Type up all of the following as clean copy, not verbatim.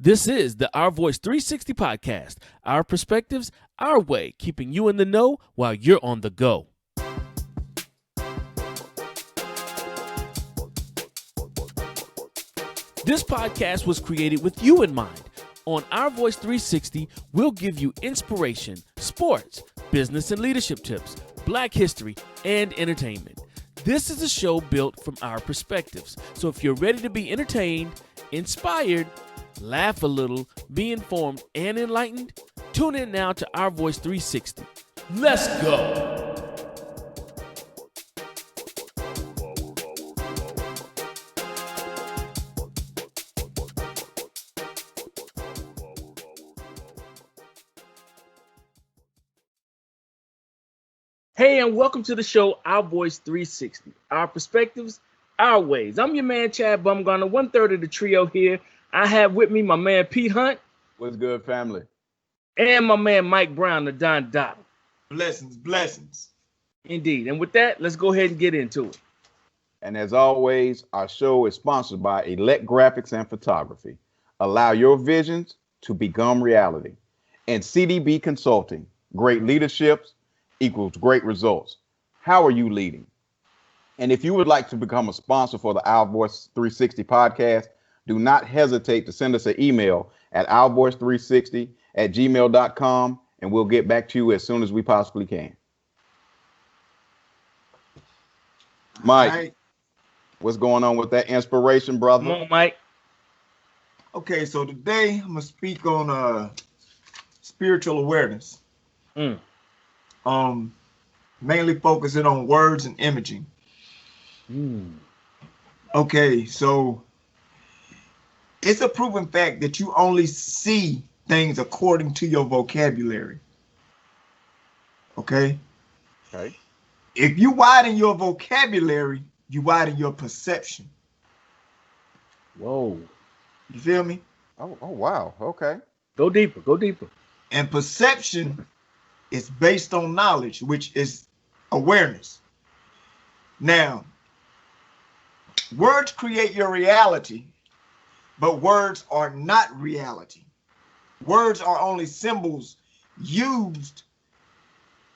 This is the Our Voice 360 podcast, our perspectives, our way, keeping you in the know while you're on the go. This podcast was created with you in mind. On Our Voice 360, we'll give you inspiration, sports, business and leadership tips, Black history, and entertainment. This is a show built from our perspectives. So if you're ready to be entertained, inspired, laugh a little, be informed, and enlightened, tune in now to Our Voice 360. Let's go! Hey, and welcome to the show, Our Voice 360. Our perspectives, our ways. I'm your man, Chad Bumgarner, 1/3 of the trio here. I have with me my man, Pete Hunt. What's good, family? And my man, Mike Brown, the Don Dot. Blessings. Indeed. And with that, let's go ahead and get into it. And as always, our show is sponsored by Elect Graphics and Photography. Allow your visions to become reality. And CDB Consulting. Great leadership equals great results. How are you leading? And if you would like to become a sponsor for the Our Voice 360 podcast, do not hesitate to send us an email at ourvoice360@gmail.com, and we'll get back to you as soon as we possibly can. Mike, Right. what's going on with that inspiration, brother? Come on, Mike. Okay, so today I'm gonna speak on spiritual awareness. Mainly focusing on words and imaging. Okay, so it's a proven fact that you only see things according to your vocabulary. Okay? Okay. If you widen your vocabulary, you widen your perception. Whoa. You feel me? Oh, wow. Okay. Go deeper. And perception is based on knowledge, which is awareness. Now, words create your reality, but words are not reality. Words are only symbols used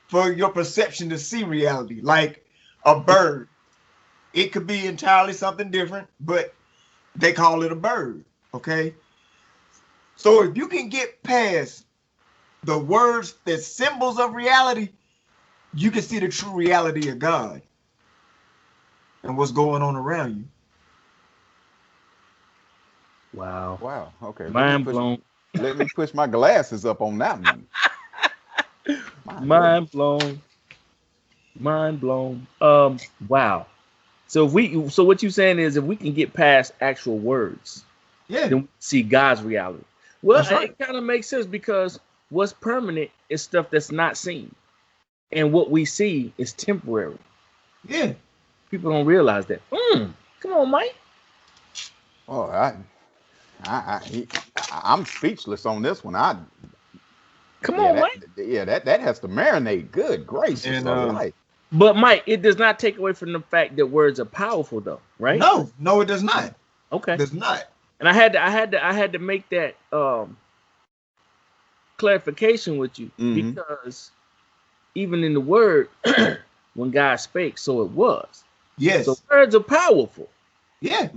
for your perception to see reality, like a bird. It could be entirely something different, but they call it a bird, okay? So if you can get past the words, the symbols of reality, you can see the true reality of God and what's going on around you. Wow. Okay. Mind blown. Let me push my glasses up on that one. Mind blown. Wow. So what you're saying is if we can get past actual words, Yeah. then we see God's reality. Well, That's right. it kind of makes sense because what's permanent is stuff that's not seen. And what we see is temporary. Yeah. People don't realize that. Come on, Mike. Oh, I'm speechless on this one. Come on, Mike. That has to marinate. Good gracious. And, alive. But Mike, it does not take away from the fact that words are powerful, though, right? No, it does not. Okay. It does not. And I had to make that clarification with you because even in the word, when God spake, so it was. Yes. So words are powerful. Yeah.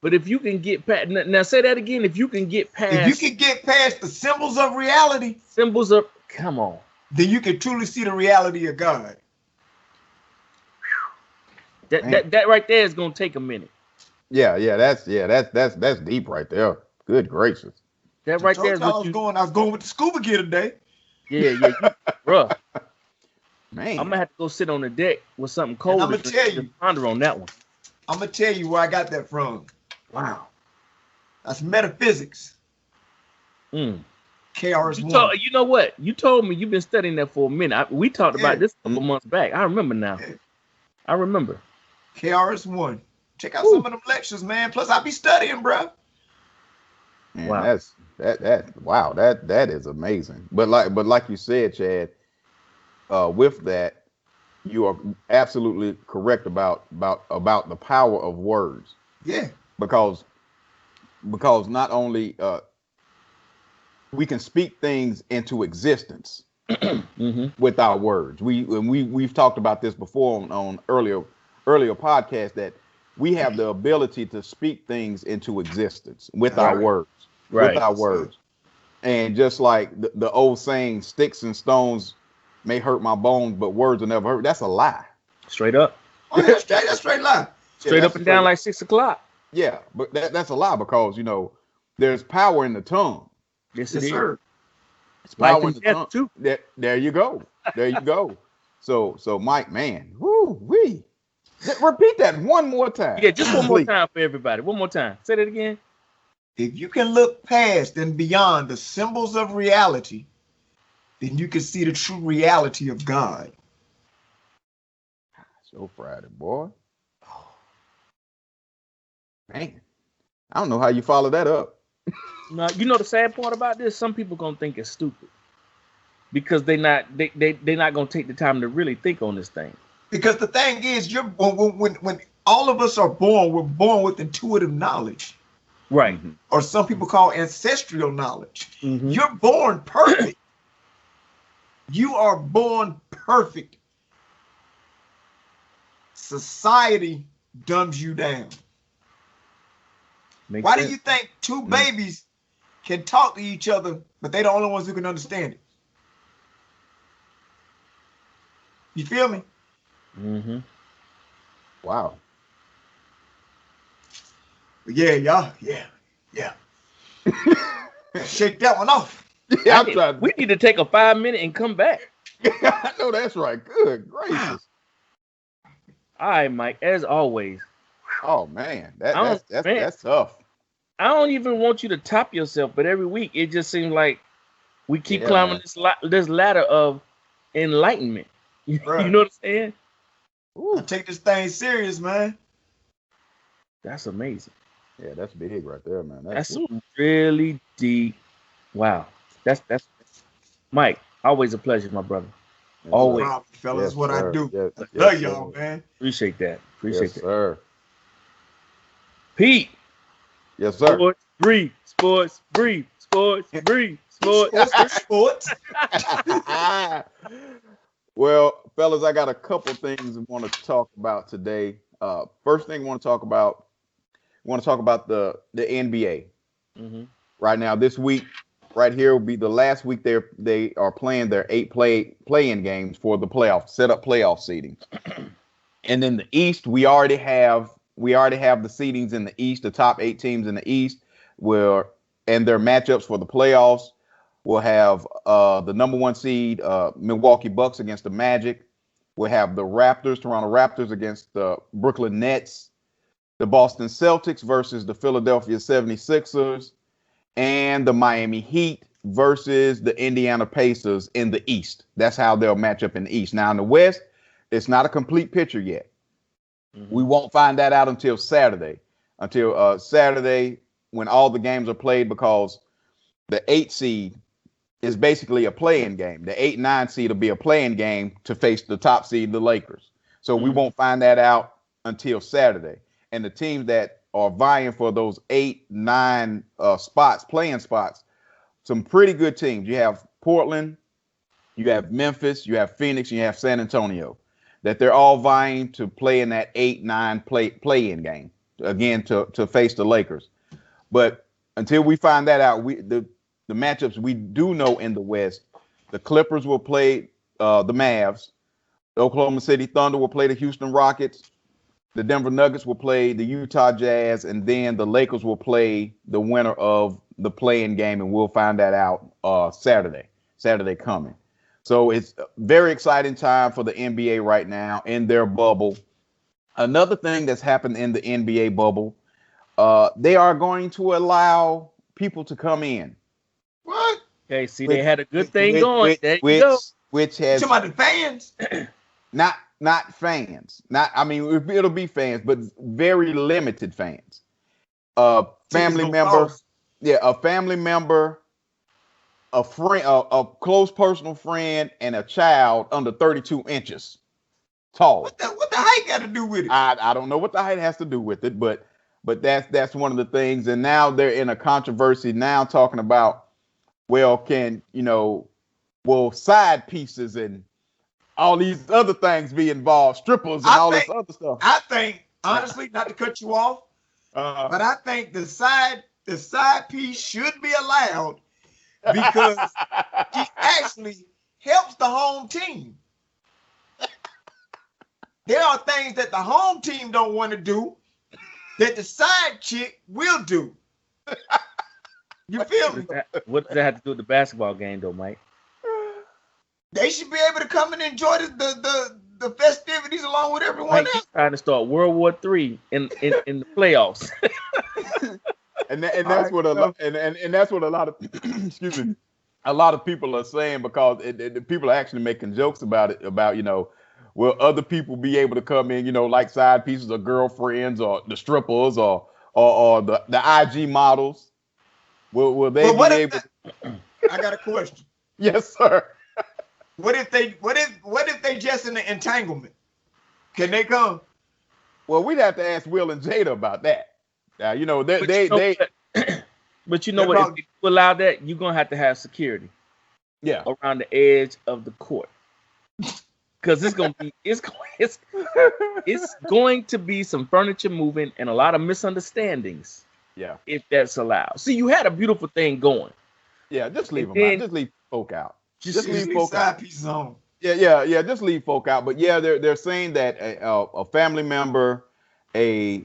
But if you can get past, now say that again. If you can get past, If you can get past the symbols of reality, symbols of, come on, then you can truly see the reality of God. that right there is gonna take a minute. That's deep right there. Good gracious. That right I there is told what y'all I was going with the scuba gear today. bro. Man. I'm gonna have to go sit on the deck with something cold. I'ma tell you. Ponder on that one. I'm gonna tell you where I got that from. Wow. That's metaphysics. KRS-One. You know what? You told me you've been studying that for a minute. We talked about this a couple months back. I remember now. Yeah. I remember. KRS-One. Check out some of them lectures, man. Plus, I be studying, bro. Man, Wow. that is amazing. But like you said, Chad, with that, you are absolutely correct about the power of words. Yeah. Because not only we can speak things into existence Mm-hmm. with our words. We've talked about this before on earlier podcasts, that we have the ability to speak things into existence with our Right. words. Right. With our words. And just like the old saying, sticks and stones may hurt my bones, but words will never hurt. That's a lie. Straight up. Oh, that's straight lie. Straight Yeah, up and down like 6 o'clock. Yeah, but that's a lie, because there's power in the tongue. Yes, Yes, it is. sir. It's Life power in and the death, tongue. too. There you go. There you go. So Mike, man, woo-wee. Repeat that one more time. Yeah, just one more Please. time for everybody. One more time. Say that again. If you can look past and beyond the symbols of reality, then you can see the true reality of God. So Friday, boy. Man, I don't know how you follow that up. Now, you know the sad part about this? Some people gonna think it's stupid because they're not gonna take the time to really think on this thing. Because the thing is, when all of us are born, we're born with intuitive knowledge, Right. Mhm. or some people call ancestral knowledge. Mm-hmm. You're born perfect. You are born perfect. Society dumbs you down. Why do you think two babies can talk to each other, but they're the only ones who can understand it? You feel me? Mm-hmm. Wow. Yeah, y'all. Yeah. Shake that one off. Yeah, I'm trying. We need to take a 5-minute and come back. I know that's right. Good gracious. All right, Mike. As always, Oh man, man. that's tough. I don't even want you to top yourself, but every week it just seems like we keep Yeah, climbing man. this ladder of enlightenment. You Right. know what I'm saying? I take this thing serious, man. That's amazing. Yeah, that's big right there, man. That's some really deep. Wow. That's Mike. Always a pleasure, my brother. Yes, always. sir. Problem, fellas, Yes, what sir. I do. Yes, I yes, love sir. y'all, man. Appreciate that. Appreciate Yes, that. sir. Pete. Yes, sir. Sports, breathe. Sports, breathe. Sports, breathe. Sports. Sports. Well, fellas, I got a couple things I want to talk about today. First thing I want to talk about the NBA. Mm-hmm. Right now, this week, right here will be the last week they are playing their 8 play-in games for the playoff seeding. And in the East, we already have the seedings in the East, the top 8 teams in the East, and their matchups for the playoffs. We'll have the number 1 seed, Milwaukee Bucks against the Magic. We'll have the Toronto Raptors against the Brooklyn Nets, the Boston Celtics versus the Philadelphia 76ers, and the Miami Heat versus the Indiana Pacers in the East. That's how they'll match up in the East. Now, in the West, it's not a complete picture yet. Mm-hmm. We won't find that out until Saturday. Saturday, when all the games are played, because the 8 seed is basically a play-in game. The 8-9 seed will be a play-in game to face the top seed, the Lakers. So we won't find that out until Saturday. And the teams that are vying for those 8-9 play-in spots, some pretty good teams. You have Portland, you have Memphis, you have Phoenix, and you have San Antonio. That they're all vying to play in that 8-9 play-in game again to face the Lakers. But until we find that out, the matchups we do know in the West, the Clippers will play the Mavs, the Oklahoma City Thunder will play the Houston Rockets, the Denver Nuggets will play the Utah Jazz, and then the Lakers will play the winner of the play-in game, and we'll find that out Saturday coming. So it's a very exciting time for the NBA right now in their bubble. Another thing that's happened in the NBA bubble, they are going to allow people to come in. What? Okay, see, they had a good thing going. There you go. Which has You talking about the fans? not fans. I mean, it'll be fans, but very limited fans. Family member, a family member, a friend, a close personal friend, and a child under 32 inches tall. What the height got to do with it? I don't know what the height has to do with it, but that's one of the things. And now they're in a controversy now talking about well, will side pieces and all these other things be involved, strippers and this other stuff? I think, honestly, not to cut you off, but I think the side piece should be allowed because she actually helps the home team. There are things that the home team don't want to do that the side chick will do. You feel me? What does that have to do with the basketball game, though, Mike? They should be able to come and enjoy the festivities along with everyone else. Trying to start World War III in the playoffs. and that's what a lot of excuse me, a lot of people are saying, because people are actually making jokes about it, about, will other people be able to come in, like side pieces or girlfriends or the strippers or the IG models? Will they be able to... I got a question. Yes, sir. What if they just in the entanglement? Can they come? Well, we'd have to ask Will and Jada about that. Now, But you know what? If you allow that, you're gonna have to have security. Yeah. Around the edge of the court. Because it's going to be some furniture moving and a lot of misunderstandings. Yeah. If that's allowed. See, you had a beautiful thing going. Yeah, just leave them out. Just leave folk out. Just leave folk side out. pieces on. Yeah. Just leave folk out. But yeah, they're saying that a family member, a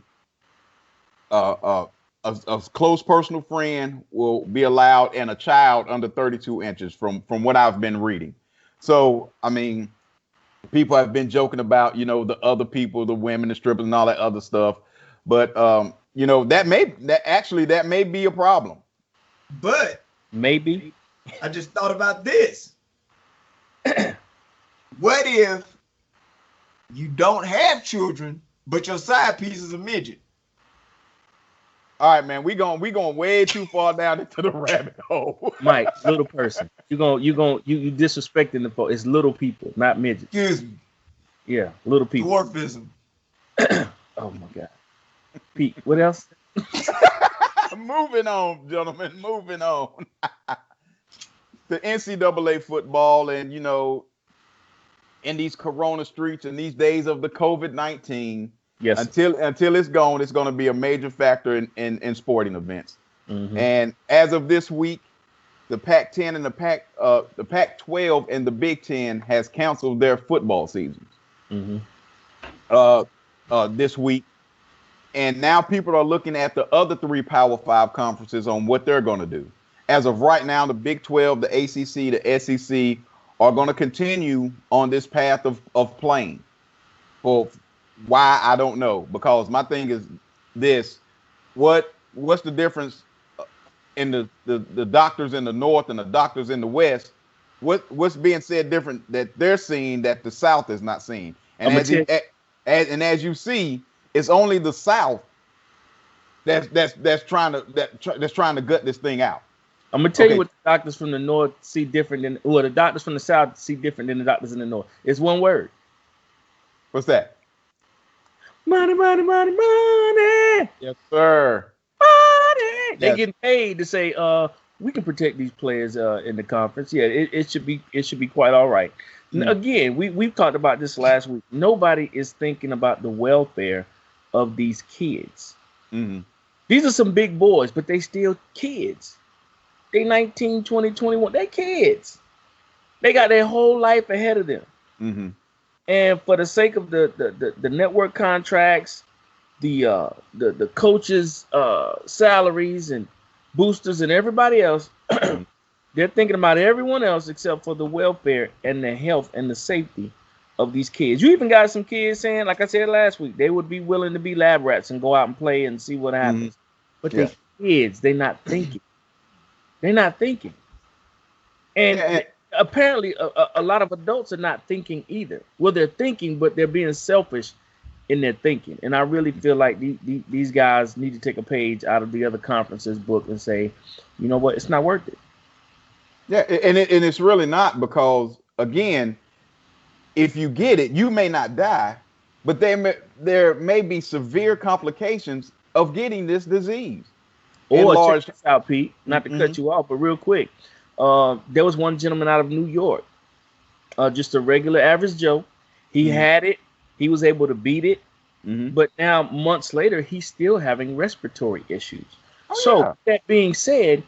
close personal friend will be allowed, and a child under 32 inches from what I've been reading. So, I mean, people have been joking about, the other people, the women, the strippers and all that other stuff. But, that may be a problem. But maybe I just thought about this. What if you don't have children, but your side piece is a midget? All right, man, we going way too far down into the rabbit hole. Mike, little person. You disrespecting the folks. It's little people, not midgets. Excuse me. Yeah, little people. Dwarfism. Oh my God. Pete, what else? Moving on, gentlemen. Moving on. The NCAA football, and in these Corona streets and these days of the COVID-19. Yes. Until it's gone, it's going to be a major factor in sporting events. Mm-hmm. And as of this week, the Pac-10 and the Pac-12 and the Big Ten has canceled their football seasons. Mm-hmm. This week, and now people are looking at the other three Power 5 conferences on what they're going to do. As of right now, the Big 12, the ACC, the SEC are going to continue on this path of playing. For why, I don't know, because my thing is this: what's the difference in the doctors in the North and the doctors in the West? What's being said different that they're seeing that the South is not seeing? And as you see, it's only the South that's trying to gut this thing out. I'm gonna tell you what the doctors from the North see different than, or the doctors from the South see different than the doctors in the North. It's one word. What's that? Money, money, money, money. Yes, sir. Money. They're getting paid to say, we can protect these players in the conference. Yeah, it should be quite all right. Mm-hmm. Again, we've talked about this last week. Nobody is thinking about the welfare of these kids. Mm-hmm. These are some big boys, but they still kids. They 19, 20, 21. They kids. They got their whole life ahead of them. Mm-hmm. And for the sake of the network contracts, the coaches' salaries and boosters and everybody else, they're thinking about everyone else except for the welfare and the health and the safety of these kids. You even got some kids saying, like I said last week, they would be willing to be lab rats and go out and play and see what happens. Mm-hmm. But they're kids. They're not thinking. They're not thinking. And apparently a lot of adults are not thinking either. Well, they're thinking, but they're being selfish in their thinking. And I really feel like these guys need to take a page out of the other conference's book and say, you know what, it's not worth it. Yeah, and it's really not, because, again, if you get it, you may not die, but there may be severe complications of getting this disease. Or check this out, Pete, not to cut you off, but real quick. There was one gentleman out of New York, just a regular average Joe. He had it. He was able to beat it. But now, months later, he's still having respiratory issues. That being said,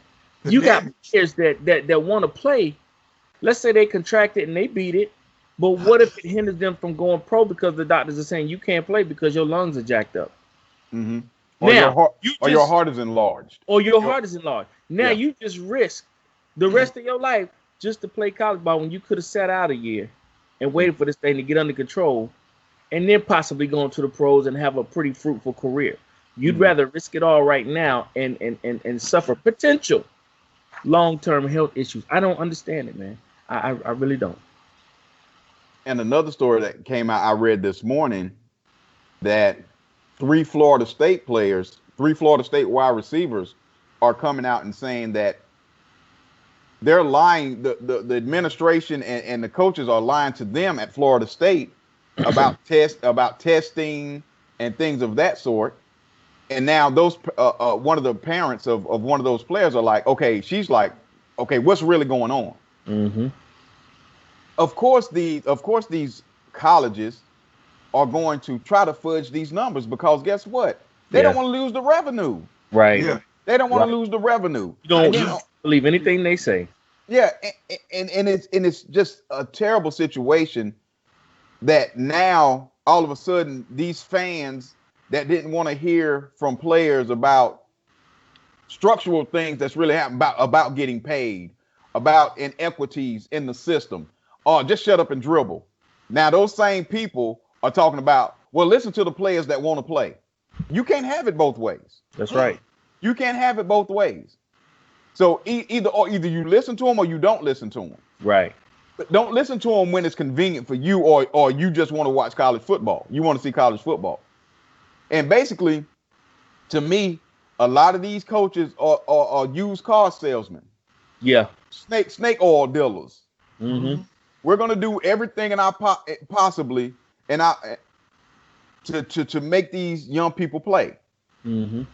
you got players that want to play. Let's say they contract it and they beat it. But what if it hinders them from going pro because the doctors are saying you can't play because your lungs are jacked up? Or your heart is enlarged. Or your heart is enlarged. Now you just risk the rest of your life just to play college ball when you could have sat out a year and waited for this thing to get under control and then possibly go into the pros and have a pretty fruitful career. You'd rather risk it all right now and suffer potential long-term health issues. I don't understand it, man. I really don't. And another story that came out, I read this morning, that 3 Florida State wide receivers are coming out and saying that they're lying. The administration and the coaches are lying to them at Florida State about testing and things of that sort. And now those one of the parents of one of those players are like, okay, she's like, okay, what's really going on? Of course, these colleges are going to try to fudge these numbers because guess what? They don't want to lose the revenue. Right. Yeah. They don't want to lose the revenue. You don't believe anything they say. Yeah, and it's just a terrible situation that now all of a sudden these fans that didn't want to hear from players about structural things that's really happening, about getting paid, about inequities in the system, just shut up and dribble. Now those same people are talking about, well, listen to the players that want to play. You can't have it both ways. That's right. You can't have it both ways. So either you listen to them or you don't listen to them. Right. But don't listen to them when it's convenient for you, or you just want to watch college football. You want to see college football. And basically, to me, a lot of these coaches are used car salesmen. Yeah. Snake oil dealers. We're gonna do everything in our possibly to make these young people play. And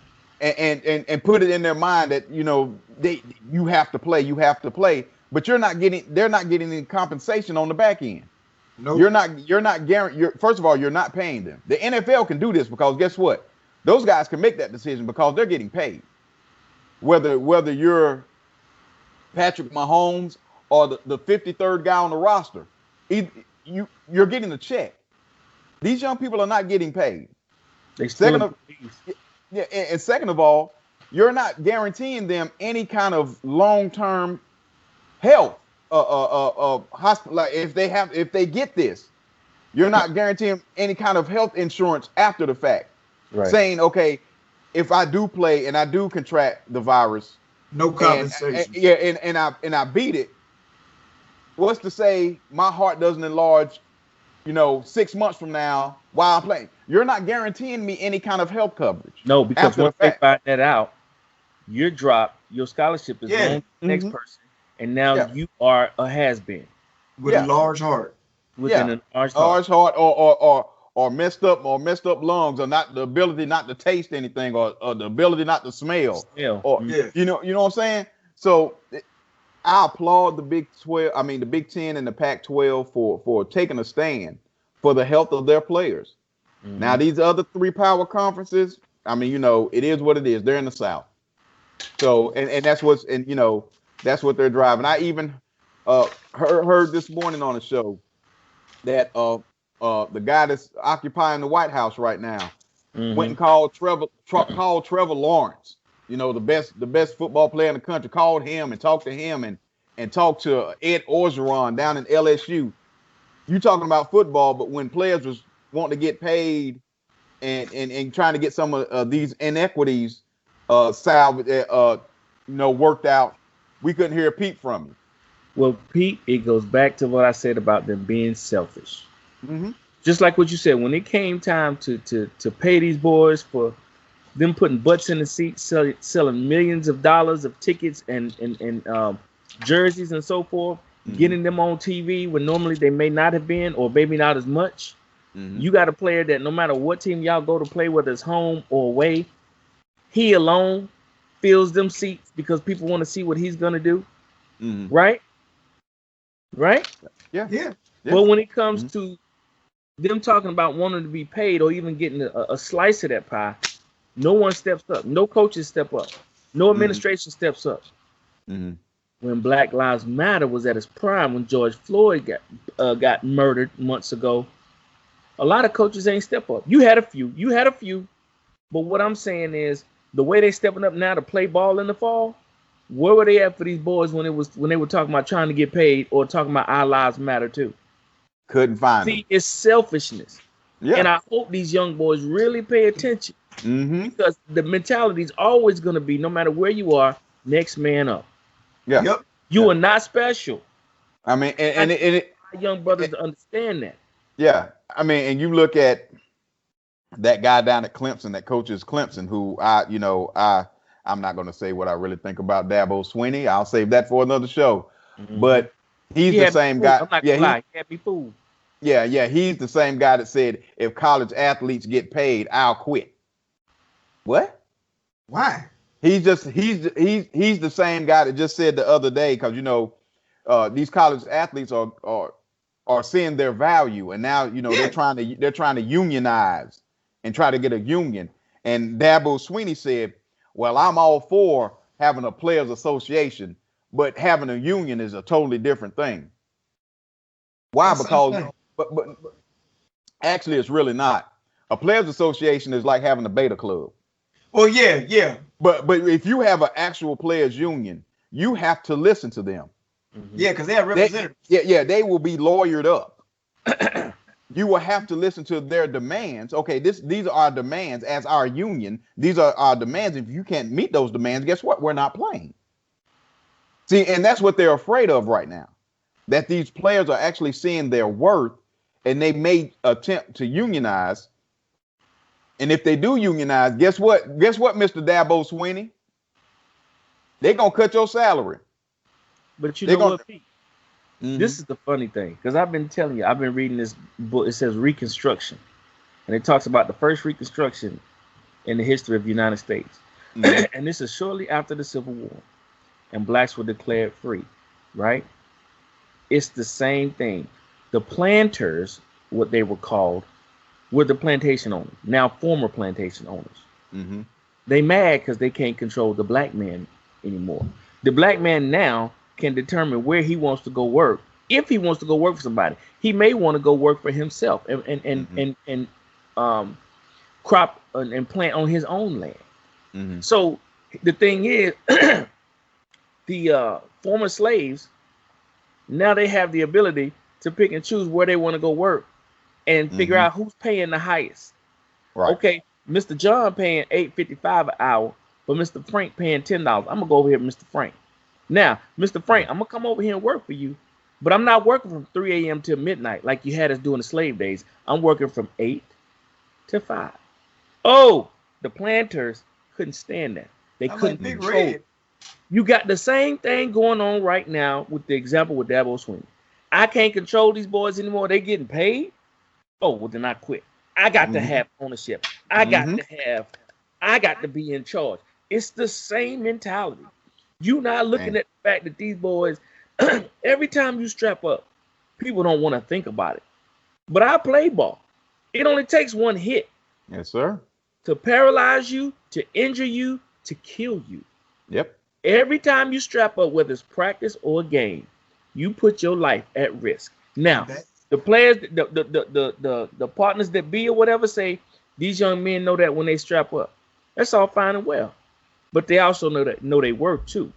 put it in their mind that you have to play, but they're not getting any compensation on the back end. No, you're not guaranteed. First of all, you're not paying them. The NFL can do this because guess what? Those guys can make that decision because they're getting paid. Whether you're Patrick Mahomes or the 53rd guy on the roster, you're getting a check. These young people are not getting paid. Second of all, you're not guaranteeing them any kind of long-term health. Hospital, like if they get this, you're not guaranteeing any kind of health insurance after the fact. Right. Saying, okay, if I do play and I do contract the virus, no compensation. And I beat it. What's to say my heart doesn't enlarge, 6 months from now while I'm playing? You're not guaranteeing me any kind of health coverage. No, because once they find that out, you're dropped. Your scholarship is going to the next person. And now you are a has-been with a large heart. Within a large heart, or messed up lungs, or not the ability not to taste anything, or the ability not to smell. Or you know what I'm saying? So I applaud the Big 10 and the Pac-12 for taking a stand for the health of their players. Now these other 3 power conferences, it is what it is. They're in the South. So and that's that's what they're driving. I even heard this morning on the show that the guy that's occupying the White House right now went and called Trevor Lawrence, the best football player in the country, called him and talked to him and talked to Ed Orgeron down in LSU. You talking about football, but when players was wanting to get paid and trying to get some of these inequities worked out, we couldn't hear a peep from you. Well, Pete, it goes back to what I said about them being selfish. Just like what you said, when it came time to pay these boys for them putting butts in the seats, selling millions of dollars of tickets and jerseys and so forth, getting them on TV when normally they may not have been, or maybe not as much. You got a player that no matter what team y'all go to play, whether it's home or away, he alone fills them seats because people want to see what he's going to do. right? Right? Yeah. Yeah. But when it comes Mhm. to them talking about wanting to be paid or even getting a slice of that pie, no one steps up. No coaches step up. No administration steps up. Mhm. When Black Lives Matter was at its prime, when George Floyd got murdered months ago, a lot of coaches ain't step up. You had a few. But what I'm saying is the way they stepping up now to play ball in the fall, where were they at for these boys when they were talking about trying to get paid or talking about our lives matter too? Couldn't find them. See, it's selfishness. Yeah. And I hope these young boys really pay attention Mm-hmm. because the mentality is always going to be, no matter where you are, next man up. Yeah. Yep. You are not special. I mean, I and need it, my young brothers to understand that. yeah. I mean, and you look at that guy down at Clemson, that coaches Clemson, who I'm not going to say what I really think about Dabo Swinney. I'll save that for another show. But he's He the had me same fooled. guy. I'm not Yeah, gonna lie. He had me fooled. yeah. He's the same guy that said if college athletes get paid, I'll quit. What? Why? He's the same guy that just said the other day, because these college athletes are seeing their value, and now they're trying to unionize and try to get a union. And Dabo Swinney said, "Well, I'm all for having a players association, but having a union is a totally different thing." Why? That's the same Because thing. but actually, it's really not. A players association is like having a beta club. Well, yeah. But if you have an actual players union, you have to listen to them. Yeah, because they are representatives. They will be lawyered up. You will have to listen to their demands. Okay, these are our demands as our union. These are our demands. If you can't meet those demands, guess what? We're not playing. See, and that's what they're afraid of right now. That these players are actually seeing their worth, and they may attempt to unionize. And if they do unionize, guess what? Guess what, Mr. Dabo Swinney? They're gonna cut your salary. But you They're know gonna. what, Pete? This is the funny thing, because I've been telling you, I've been reading this book. It says Reconstruction, and it talks about the first Reconstruction in the history of the United States. And this is shortly after the Civil War, and blacks were declared free, right? It's the same thing. The planters, what they were called, were the plantation owners, now former plantation owners. They mad because they can't control the black man anymore. The black man now can determine where he wants to go work. If he wants to go work for somebody, he may want to go work for himself and crop and plant on his own land. So the thing is, the former slaves, now they have the ability to pick and choose where they want to go work and figure out who's paying the highest. Right. Okay, Mr. John paying $8.55 an hour, but Mr. Frank paying $10. I'm gonna go over here, Mr. Frank. Now, Mr. Frank, I'm gonna come over here and work for you, but I'm not working from 3 a.m. till midnight like you had us doing the slave days. I'm working from 8 to 5. Oh, the planters couldn't stand that. They couldn't control it. You got the same thing going on right now with the example with Dabo Swinney. I can't control these boys anymore. They getting paid. Oh, well, then I quit. I got to have ownership. I got to be in charge. It's the same mentality. You not looking at the fact that these boys, every time you strap up, people don't want to think about it. But I play ball. It only takes one hit. Yes, sir. To paralyze you, to injure you, to kill you. Yep. Every time you strap up, whether it's practice or a game, you put your life at risk. Now, the players, the partners that be or whatever say, these young men know that when they strap up. That's all fine and well. But they also know they work too.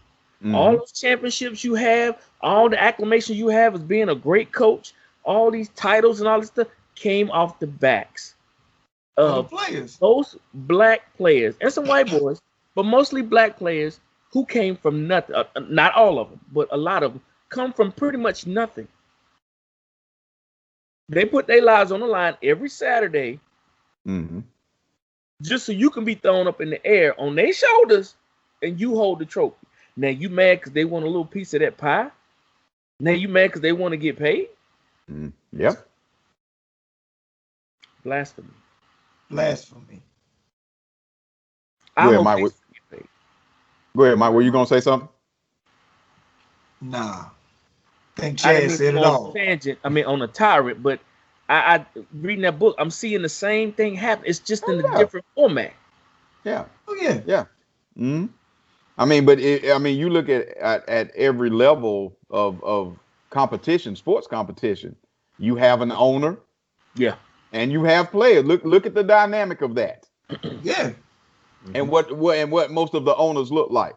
All those championships you have, all the acclamations you have as being a great coach, all these titles and all this stuff came off the backs of players. Those black players and some white boys, but mostly black players who came from nothing. Not all of them, but a lot of them come from pretty much nothing. They put their lives on the line every Saturday just so you can be thrown up in the air on their shoulders and you hold the trophy. Now you mad because they want a little piece of that pie? Now you mad because they want to get paid? Yep. Blasphemy. Go ahead, Mike. Go ahead, Mike. Were you gonna say something? Nah. I think I Chad didn't mean said to it go on all. a tangent. I mean, on a tyrant, but I reading that book, I'm seeing the same thing happen. It's just in a Yeah. different format. Yeah. Oh yeah. Yeah. Hmm. I mean, but I mean, you look at every level of competition, sports competition. You have an owner Yeah. and you have players. Look at the dynamic of that, Yeah. and what most of the owners look like.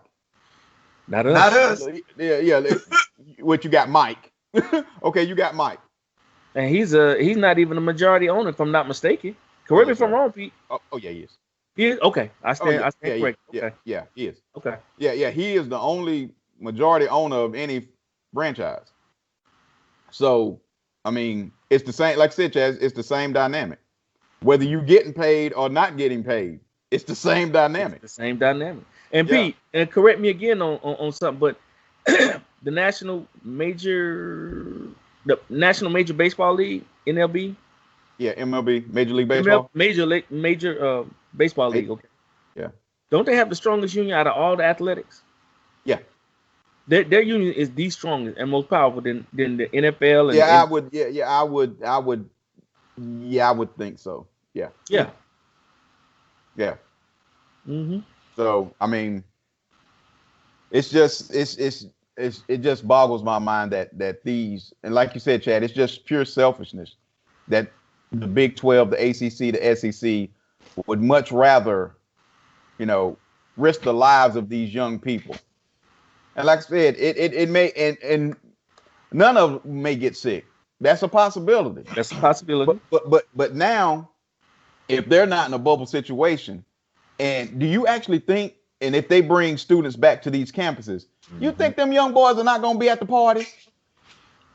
Not Not us. us. Yeah, yeah. What you got, Mike? Okay, you got Mike. And he's not even a majority owner, if I'm not mistaken. Oh Correct me yes, if I'm sir. wrong, Pete. Oh yeah, he is. He is? Okay. I Oh stand yeah, yeah, yeah, correct. yeah, Okay. yeah. He is. Okay. Yeah. He is the only majority owner of any franchise. So, I mean, it's the same. Like I said, Chaz, it's the same dynamic. Whether you getting paid or not getting paid, it's the same It's dynamic. the same dynamic. And Yeah. Pete, and correct me again on something, but the National Major Baseball League, NLB, Yeah, MLB, Major League Baseball. Major Baseball League. Okay. Yeah. Don't they have the strongest union out of all the athletics? Yeah. Their union is the strongest and most powerful than the NFL. And Yeah, I would. Yeah, I would. Yeah, I would think so. Yeah. Yeah. Yeah. Mm-hmm. So, I mean, it's just it just boggles my mind that these, and like you said, Chad, it's just pure selfishness that the Big 12, the ACC, the SEC would much rather, risk the lives of these young people. And like I said, it may, and none of them may get sick. That's a possibility. That's a possibility. But now, if they're not in a bubble situation, and do you actually think, and if they bring students back to these campuses, you think them young boys are not going to be at the party?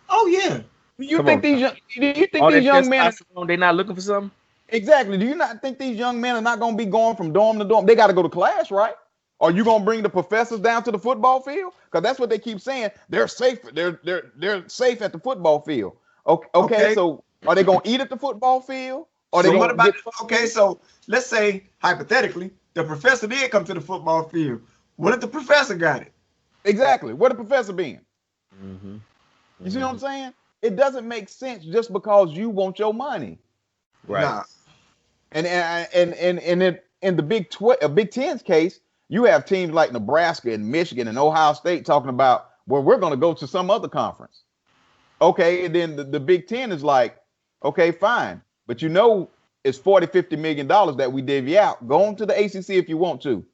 Oh yeah. Do you think these All that young men? They're not looking for something. Exactly. Do you not think these young men are not going to be going from dorm to dorm? They got to go to class, right? Are you going to bring the professors down to the football field? Because that's what they keep saying. They're safe. They're safe at the football field. Okay. So are they going to eat at the football field? Or So what about okay? So let's say hypothetically, the professor did come to the football field. What if the professor got it? Exactly. Where the professor been? Mm-hmm. You see what I'm saying? It doesn't make sense just because you want your money. Right. Nah. And in the Big 10's case, you have teams like Nebraska and Michigan and Ohio State talking about, well, we're going to go to some other conference. Okay, and then the Big 10 is like, okay, fine. But it's $40-50 million that we divvy out. Go on to the ACC if you want to.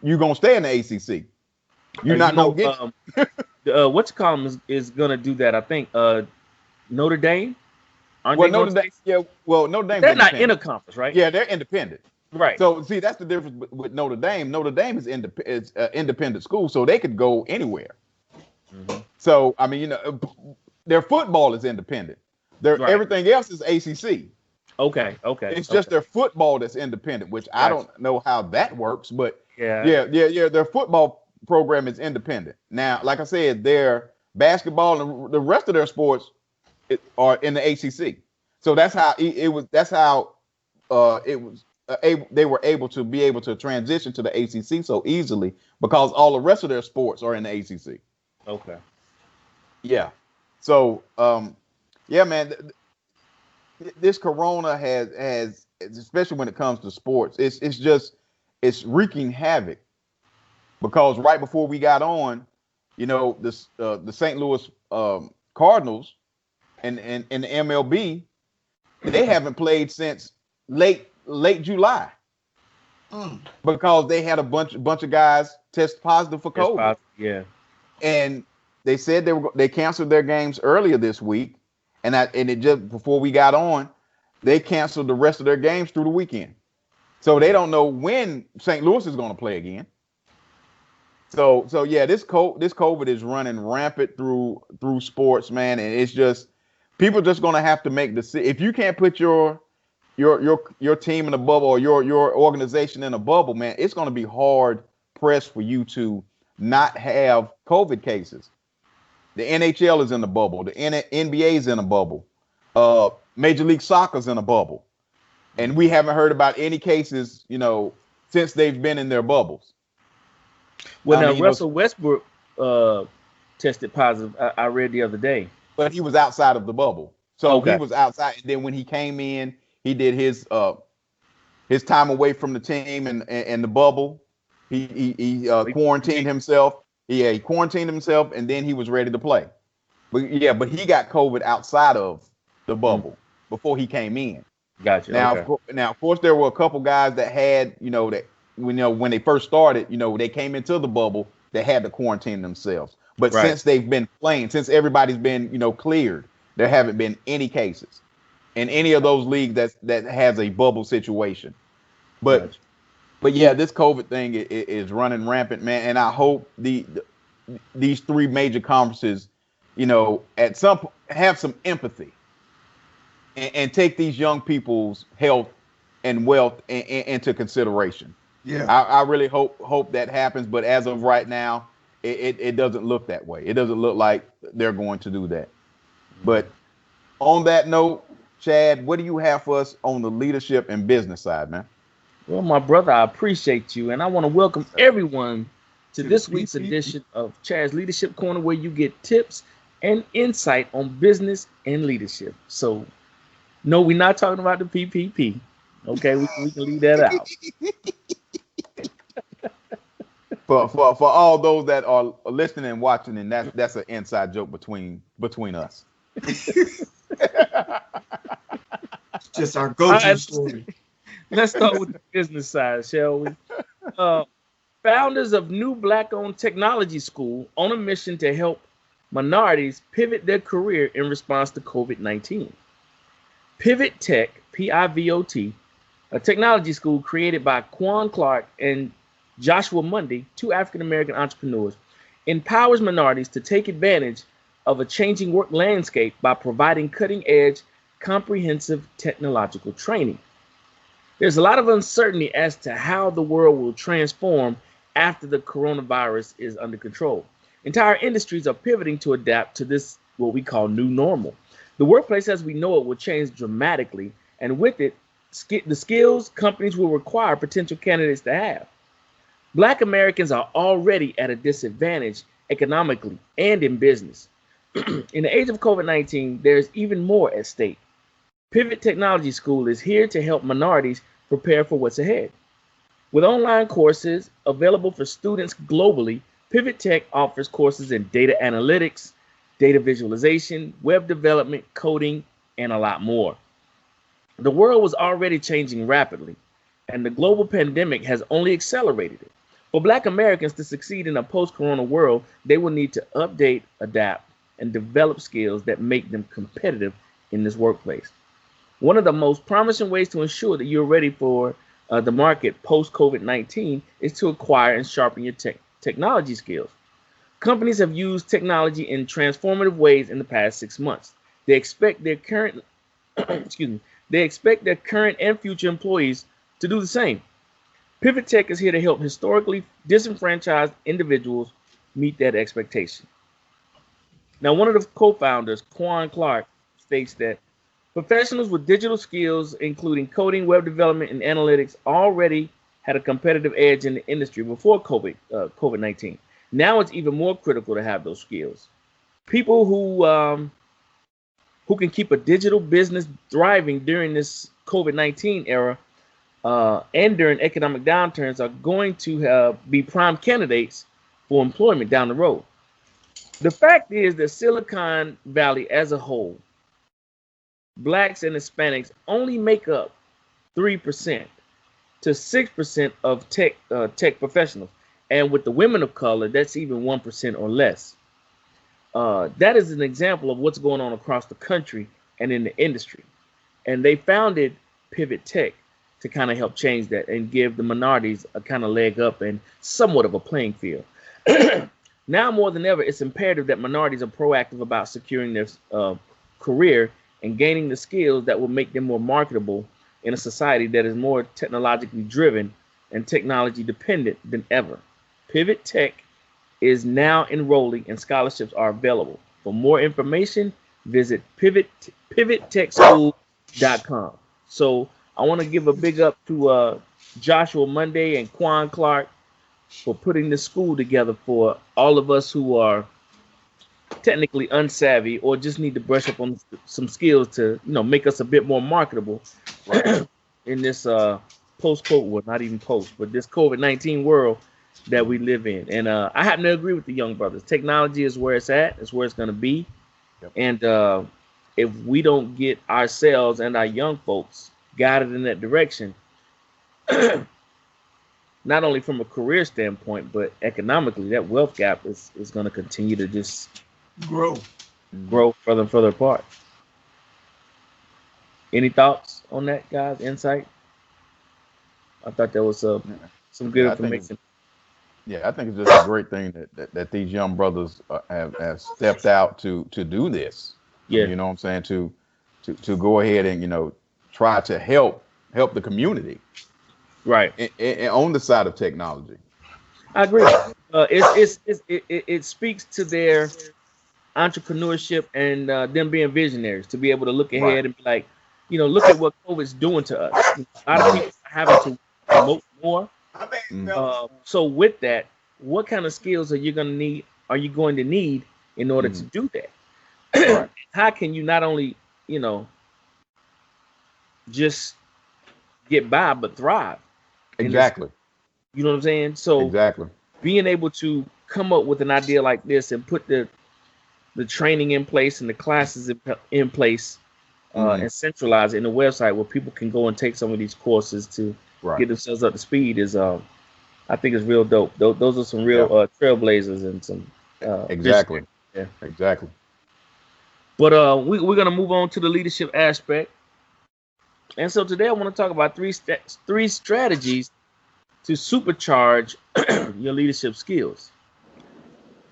You're going to stay in the ACC. You're not going to get... what's column is going to do that, I think. Notre Dame? Notre Dame. They're not in a conference, right? Yeah, they're independent. Right. So see, that's the difference with Notre Dame. Notre Dame is independent school, so they could go anywhere. Mm-hmm. So I mean, their football is independent. Everything else is ACC. Okay. It's just their football that's independent, which I don't know how that works, but yeah. Their football program is independent. Now, like I said, their basketball and the rest of their sports are in the ACC. So that's how it was. That's how it was. They were able to transition to the ACC so easily because all the rest of their sports are in the ACC. Okay. Yeah. So, yeah, man, this Corona has, especially when it comes to sports, it's wreaking havoc because right before we got on, the St. Louis Cardinals and the MLB, they haven't played since late July because they had a bunch of guys test positive for COVID. Yeah. And they said they canceled their games earlier this week, and it just before we got on, they canceled the rest of their games through the weekend. So they don't know when St. Louis is going to play again. So yeah, this COVID is running rampant through sports, man, and it's just people just going to have to make decisions. If you can't put your team in a bubble or your organization in a bubble, man, it's going to be hard pressed for you to not have COVID cases. The NHL is in a bubble. The NBA is in a bubble. Major League Soccer is in a bubble. And we haven't heard about any cases, since they've been in their bubbles. Well, now Russell Westbrook tested positive. I read the other day. but he was outside of the bubble. So he Okay. was outside. And then when he came in, he did his time away from the team and the bubble. He quarantined himself. He quarantined himself, and then he was ready to play. But he got COVID outside of the bubble before he came in. Gotcha. Now, Okay. of course, there were a couple guys that had, that when they first started, they came into the bubble, they had to quarantine themselves. But Right. since they've been playing, since everybody's been, cleared, there haven't been any cases in any of those leagues that has a bubble situation. But Gotcha. but yeah, this COVID thing is running rampant, man. And I hope these three major conferences, at some have some empathy and take these young people's health and wealth into consideration. Yeah. I really hope that happens, but as of right now, it doesn't look that way. It doesn't look like they're going to do that. But on that note, Chad, what do you have for us on the leadership and business side, man? Well, my brother, I appreciate you, and I want to welcome everyone to this week's PPP. edition of Chad's Leadership Corner, where you get tips and insight on business and leadership. So, no, we're not talking about the PPP. Okay, we can leave that out. For all those that are listening and watching, and that's an inside joke between us. Just our go-to All right. story. Let's start with the business side, shall we? Founders of new Black-owned technology school on a mission to help minorities pivot their career in response to COVID-19. Pivot Tech, Pivot, a technology school created by Quan Clark and Joshua Mundy, two African-American entrepreneurs, empowers minorities to take advantage of a changing work landscape by providing cutting-edge, comprehensive technological training. There's a lot of uncertainty as to how the world will transform after the coronavirus is under control. Entire industries are pivoting to adapt to this, what we call new normal. The workplace as we know it will change dramatically, and with it, the skills companies will require potential candidates to have. Black Americans are already at a disadvantage economically and in business. In the age of COVID-19, there's even more at stake. Pivot Technology School is here to help minorities prepare for what's ahead. With online courses available for students globally, Pivot Tech offers courses in data analytics, data visualization, web development, coding, and a lot more. The world was already changing rapidly, and the global pandemic has only accelerated it. For Black Americans to succeed in a post-corona world, they will need to update, adapt, and develop skills that make them competitive in this workplace. One of the most promising ways to ensure that you're ready for the market post-COVID-19 is to acquire and sharpen your technology skills. Companies have used technology in transformative ways in the past 6 months. They expect their current, and future employees to do the same. Pivot Tech is here to help historically disenfranchised individuals meet that expectation. Now, one of the co-founders, Quan Clark, states that professionals with digital skills, including coding, web development, and analytics, already had a competitive edge in the industry before COVID-19. Now it's even more critical to have those skills. People who can keep a digital business thriving during this COVID-19 era and during economic downturns are going to be prime candidates for employment down the road. The fact is that Silicon Valley as a whole, Blacks and Hispanics only make up 3% to 6% of tech professionals. And with the women of color, that's even 1% or less. That is an example of what's going on across the country and in the industry. And they founded Pivot Tech to kind of help change that and give the minorities a kind of leg up and somewhat of a playing field. Now more than ever, it's imperative that minorities are proactive about securing their career and gaining the skills that will make them more marketable in a society that is more technologically driven and technology dependent than ever. Pivot Tech is now enrolling and scholarships are available. For more information, visit pivottechschool.com. So I want to give a big up to Joshua Mundy and Quan Clark for putting this school together for all of us who are technically unsavvy or just need to brush up on some skills to, make us a bit more marketable in this post-COVID, well, not even post, but this COVID-19 world that we live in. And I happen to agree with the young brothers. Technology is where it's at. It's where it's going to be. Yep. And if we don't get ourselves and our young folks guided in that direction, not only from a career standpoint, but economically, that wealth gap is going to continue to just grow further and further apart. Any thoughts on that, guys? Insight? I thought that was some good information. I think it's just a great thing that these young brothers have stepped out to do this. Yeah, you know what I'm saying, to go ahead and try to help the community, right, and on the side of technology. I agree. It speaks to their entrepreneurship and them being visionaries to be able to look ahead and be like, look at what COVID's doing to us. A lot of people are having to promote more. So with that, what kind of skills are you going to need in order to do that? Right. How can you not only, just get by, but thrive? Exactly. You know what I'm saying? So exactly, being able to come up with an idea like this and put the training in place and the classes in place and centralize it in a website where people can go and take some of these courses to get themselves up to speed is, I think is real dope. Those are some real trailblazers and some exactly. Yeah, exactly. But we're going to move on to the leadership aspect. And so today I want to talk about three strategies to supercharge your leadership skills.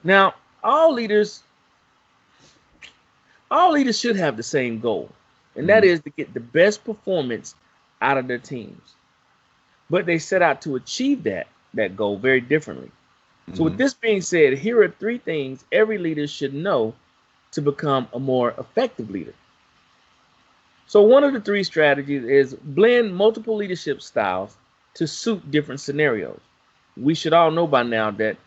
Now, all leaders should have the same goal, and that is to get the best performance out of their teams. But they set out to achieve that goal very differently. So with this being said, here are three things every leader should know to become a more effective leader. So one of the three strategies is blend multiple leadership styles to suit different scenarios. We should all know by now that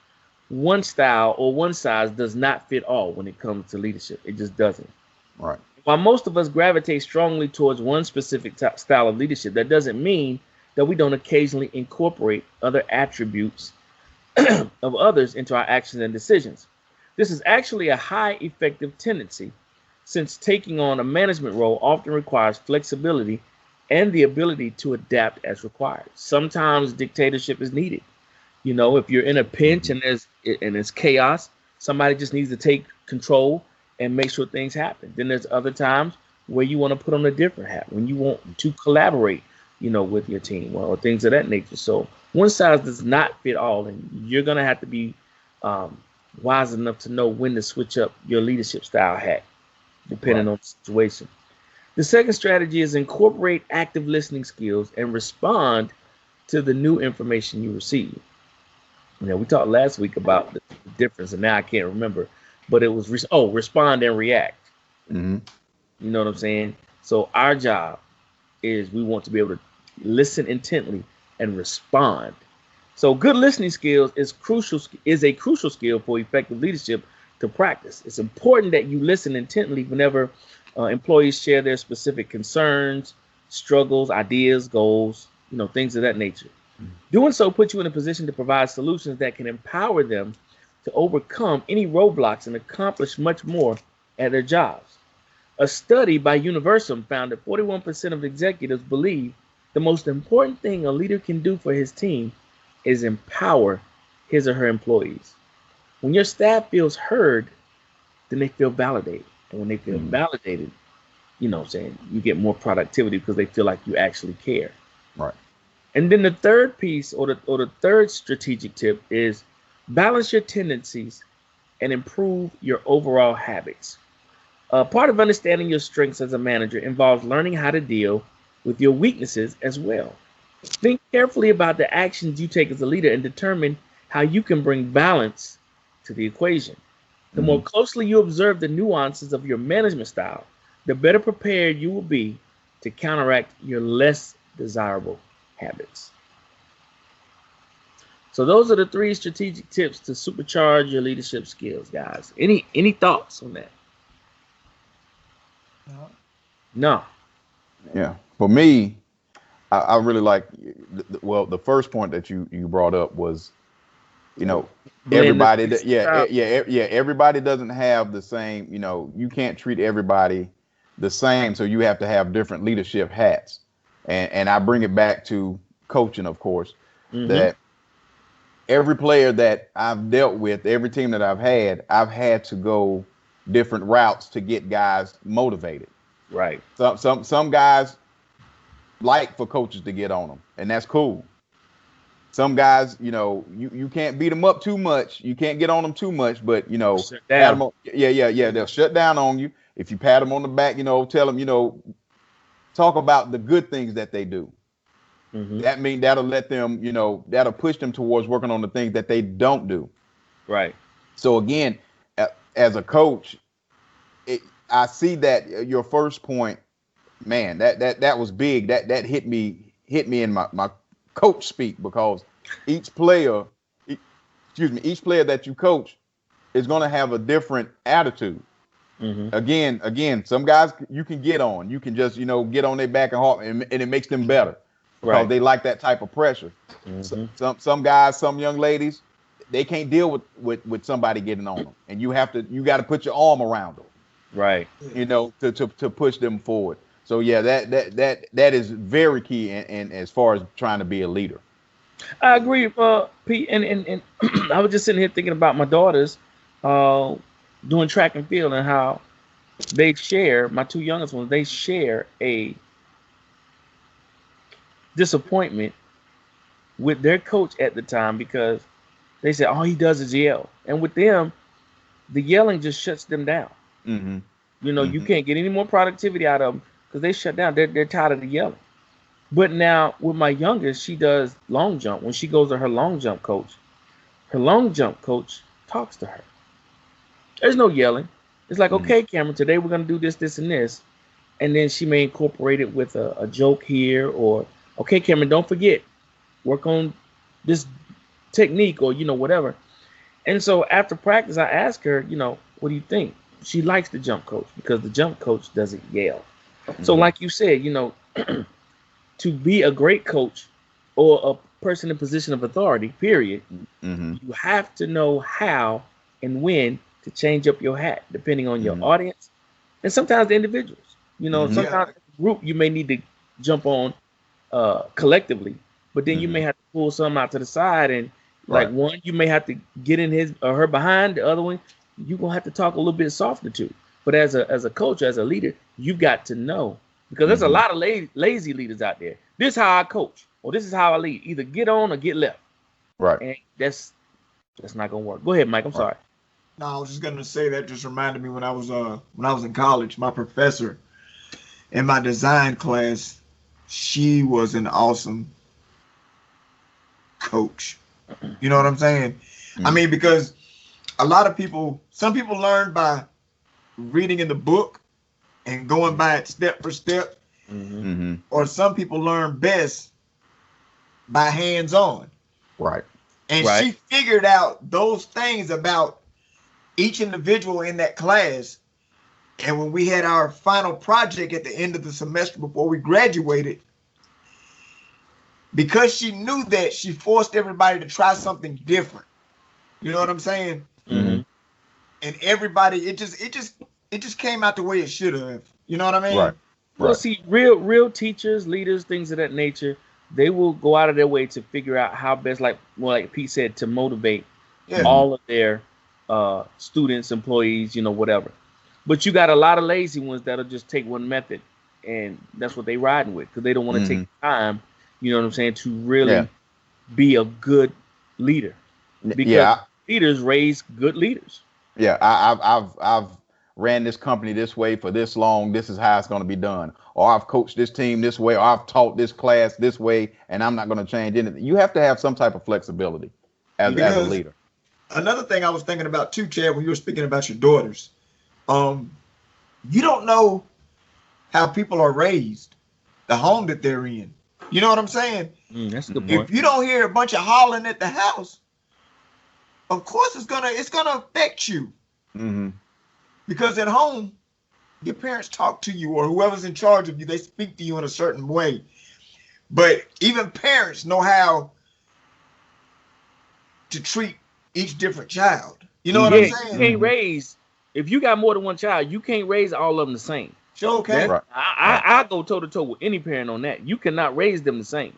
one style or one size does not fit all when it comes to leadership. It just doesn't. Right. While most of us gravitate strongly towards one specific style of leadership, that doesn't mean that we don't occasionally incorporate other attributes of others into our actions and decisions. This is actually a high effective tendency, since taking on a management role often requires flexibility and the ability to adapt as required. Sometimes dictatorship is needed. If you're in a pinch and there's chaos, somebody just needs to take control and make sure things happen. Then there's other times where you want to put on a different hat, when you want to collaborate, with your team or things of that nature. So one size does not fit all, and you're going to have to be wise enough to know when to switch up your leadership style hat, depending on the situation. The second strategy is incorporate active listening skills and respond to the new information you receive. We talked last week about the difference, and now I can't remember, but it was respond and react. You know what I'm saying? So our job is we want to be able to listen intently and respond. So good listening skills is a crucial skill for effective leadership to practice. It's important that you listen intently whenever employees share their specific concerns, struggles, ideas, goals, things of that nature. Doing so puts you in a position to provide solutions that can empower them to overcome any roadblocks and accomplish much more at their jobs. A study by Universum found that 41% of executives believe the most important thing a leader can do for his team is empower his or her employees. When your staff feels heard, then they feel validated. And when they feel validated, you get more productivity because they feel like you actually care. Right. And then the third piece or the third strategic tip is balance your tendencies and improve your overall habits. Part of understanding your strengths as a manager involves learning how to deal with your weaknesses as well. Think carefully about the actions you take as a leader and determine how you can bring balance to the equation. The more closely you observe the nuances of your management style, the better prepared you will be to counteract your less desirable habits. So those are the 3 strategic tips to supercharge your leadership skills, guys. Any thoughts on that? No. Yeah. For me, I really like, well, the first point that you brought up was, you know, Blend the everybody, mix yeah, up. everybody doesn't have the same, you know, you can't treat everybody the same. So you have to have different leadership hats. And I bring it back to coaching, of course, that every player that I've dealt with, every team that I've had to go different routes to get guys motivated. Right. Some guys like for coaches to get on them, and that's cool. Some guys, you know, you can't beat them up too much. You can't get on them too much, but you know, Shut pat down. them on, yeah. They'll shut down on you if you pat them on the back. You know, tell them, you know, talk about the good things that they do. That'll let them, you know, that'll push them towards working on the things that they don't do. Right. So again, as a coach, I see that your first point, man, that was big. That hit me in my coach speak, because each player that you coach is going to have a different attitude. Again, some guys you can get on. You can just, you know, get on their back and heart, and it makes them better because they like that type of pressure. Some guys, some young ladies, they can't deal with somebody getting on them, and you got to put your arm around them, right? You know, to push them forward. So yeah, that is very key, and as far as trying to be a leader. I agree, Pete, and I was just sitting here thinking about my daughters doing track and field, and how they share, my 2 youngest ones, they share a disappointment with their coach at the time, because they said all he does is yell, and with them, the yelling just shuts them down. You know, you can't get any more productivity out of them because they shut down. They're tired of the yelling. But now with my youngest, she does long jump. When she goes to her long jump coach talks to her. There's no yelling. It's like, okay, Cameron, today we're going to do this, this, and this. And then she may incorporate it with a joke here, or, okay, Cameron, don't forget, work on this technique, or, you know, whatever. And so after practice, I asked her, you know, what do you think? She likes the jump coach because the jump coach doesn't yell. So like you said, you know, to be a great coach or a person in position of authority, period, you have to know how and when to change up your hat, depending on your audience and sometimes the individuals. You know, sometimes the group you may need to jump on collectively, but then you may have to pull some out to the side, and like one, you may have to get in his or her behind. The other one, you're gonna have to talk a little bit softer to. But as a coach, as a leader, you got to know, because there's a lot of lazy leaders out there. This is how I coach, or this is how I lead. Either get on or get left. Right. And that's not gonna work. Go ahead, Mike. I'm sorry. No, I was just gonna say that just reminded me when I was in college, my professor in my design class, she was an awesome coach. You know what I'm saying? I mean, because a lot of people, some people learn by reading in the book and going by it step for step, or some people learn best by hands-on. Right. And she figured out those things about each individual in that class. And when we had our final project at the end of the semester before we graduated, because she knew that, she forced everybody to try something different. You know what I'm saying? And everybody, it just came out the way it should have. You know what I mean? Right. Well, see, real teachers, leaders, things of that nature, they will go out of their way to figure out how best, like Pete said, to motivate all of their students, employees, you know, whatever. But you got a lot of lazy ones that'll just take one method, and that's what they riding with, because they don't want to take time, you know what I'm saying, to really be a good leader. Because leaders raise good leaders. Yeah, I've ran this company this way for this long. This is how it's going to be done. Or I've coached this team this way, or I've taught this class this way, and I'm not going to change anything. You have to have some type of flexibility as a leader. Another thing I was thinking about too, Chad, when you were speaking about your daughters, you don't know how people are raised, the home that they're in. You know what I'm saying? That's a good point. If you don't hear a bunch of hollering at the house, of course it's gonna affect you. Mm-hmm. Because at home, your parents talk to you, or whoever's in charge of you, they speak to you in a certain way. But even parents know how to treat each different child. You know what I'm saying? You can't raise, if you got more than one child, you can't raise all of them the same. Sure, okay. Right. I go toe to toe with any parent on that. You cannot raise them the same.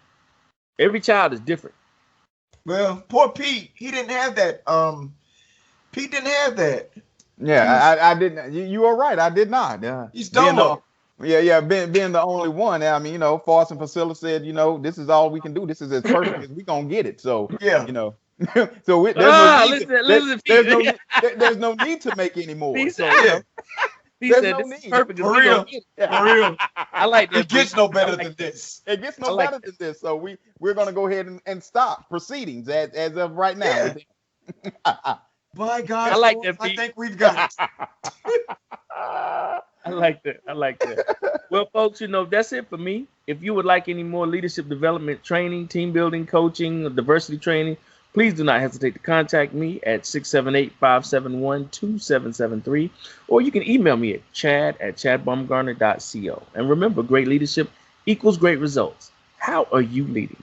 Every child is different. Well, poor Pete, he didn't have that. Pete didn't have that. Yeah, I didn't. You are right. I did not. Yeah, he's dolo. Being the only one. I mean, Forrest and Priscilla said, this is all we can do. This is as perfect as we gonna get it. So, yeah, so there's no need to make any more. He so, said, there's no need. This is perfect. For real. For real. I like that. It gets no better than this. It gets no better than this. So we're gonna go ahead and stop proceedings as of right now. Yeah. My God, I like that. I think we've got it. I like that. Well, folks, that's it for me. If you would like any more leadership development training, team building, coaching, diversity training, please do not hesitate to contact me at 678-571-2773, or you can email me at chad@chadbaumgartner.co. And remember, great leadership equals great results. How are you leading?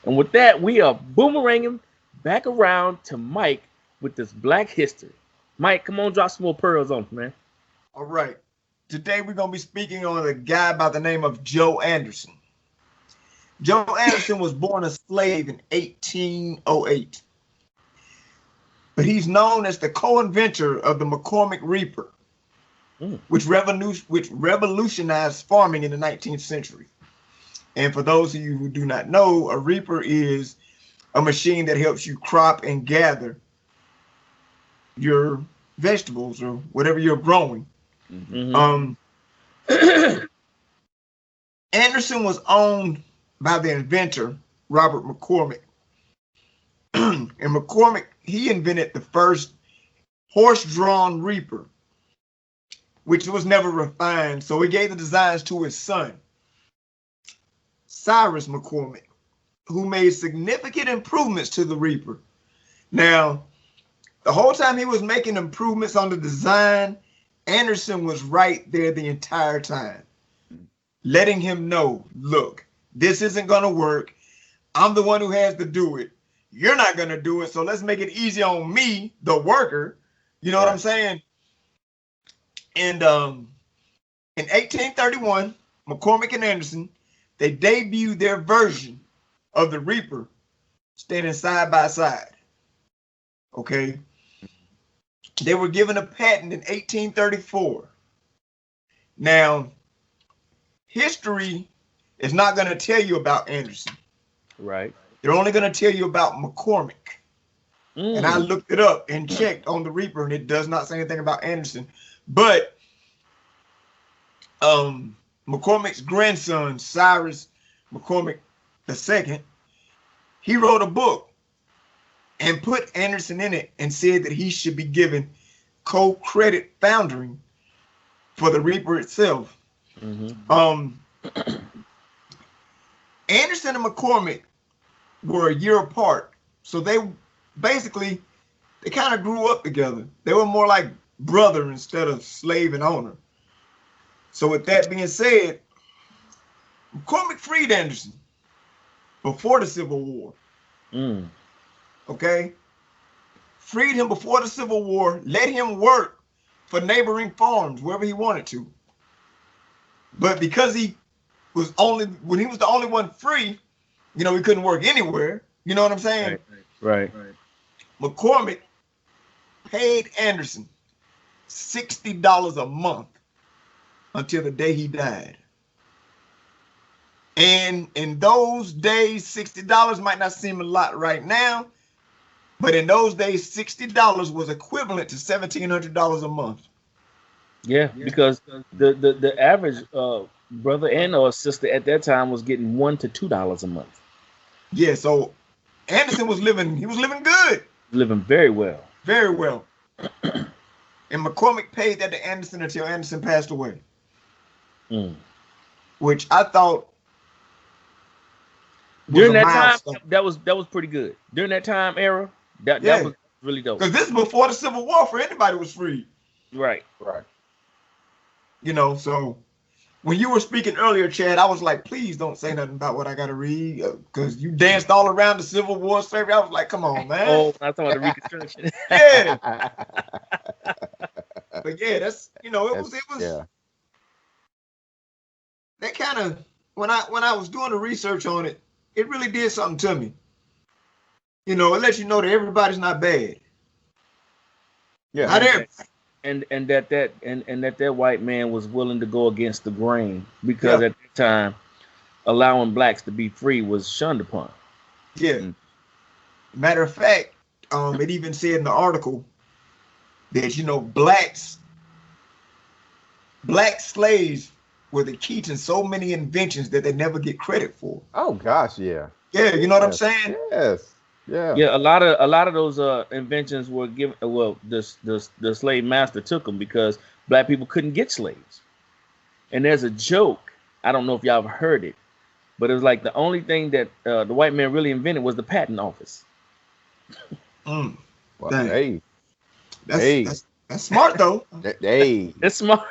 And with that, we are boomeranging back around to Mike with this Black history. Mike, come on, drop some more pearls on us, man. All right. Today we're going to be speaking on a guy by the name of Joe Anderson. Joe Anderson was born a slave in 1808. But he's known as the co-inventor of the McCormick Reaper, which revolutionized farming in the 19th century. And for those of you who do not know, a reaper is a machine that helps you crop and gather your vegetables or whatever you're growing. Mm-hmm. Anderson was owned by the inventor Robert McCormick. And McCormick, he invented the first horse-drawn reaper, which was never refined. So he gave the designs to his son, Cyrus McCormick, who made significant improvements to the reaper. Now, the whole time he was making improvements on the design, Anderson was right there the entire time, letting him know, look, this isn't going to work. I'm the one who has to do it. You're not going to do it. So let's make it easy on me, the worker. You know what I'm saying? And in 1831, McCormick and Anderson, they debuted their version of the Reaper standing side by side. Okay. They were given a patent in 1834. Now, history is not going to tell you about Anderson. Right. They're only going to tell you about McCormick. And I looked it up and checked on the Reaper, and it does not say anything about Anderson. But McCormick's grandson, Cyrus McCormick II, he wrote a book and put Anderson in it and said that he should be given co-credit foundering for the Reaper itself. Anderson and McCormick were a year apart. So they kind of grew up together. They were more like brother instead of slave and owner. So with that being said, McCormick freed Anderson before the Civil War. Okay? Freed him before the Civil War, let him work for neighboring farms wherever he wanted to. But because he was the only one free, he couldn't work anywhere. You know what I'm saying? Right. McCormick paid Anderson $60 a month until the day he died. And in those days, $60 might not seem a lot right now, but in those days, $60 was equivalent to $1,700 a month. Yeah, because the average brother and or sister at that time was getting $1 to $2 a month. Yeah, so Anderson was living good. Living very well. Very well. And McCormick paid that to Anderson until Anderson passed away. Which I thought During a that time, milestone. that was pretty good. During that time era, that Yeah. was really dope. Because this is before the Civil War for anybody was free. Right. Right. You know, so when you were speaking earlier, Chad, I was like, please don't say nothing about what I got to read because you danced all around the Civil War slavery. I was like, come on, man. Oh, I'm talking about the Reconstruction. Yeah. But yeah, that's, you know, it was yeah. that kind of, when I was doing the research on it, it really did something to me. You know, it lets you know that everybody's not bad. Yeah. Not everybody. And that white man was willing to go against the grain because Yeah. at that time, allowing blacks to be free was shunned upon. Yeah. Matter of fact, it even said in the article that, you know, black slaves were the key to so many inventions that they never get credit for. Oh gosh, yeah. Yeah, you know what I'm saying? Yes. Yeah. Yeah, a lot of those inventions were given. Well, the slave master took them because black people couldn't get slaves. And there's a joke. I don't know if y'all have heard it, but it was like the only thing that the white man really invented was the patent office. Mm. Well, Dang. hey. That's smart though. Hey. It's smart.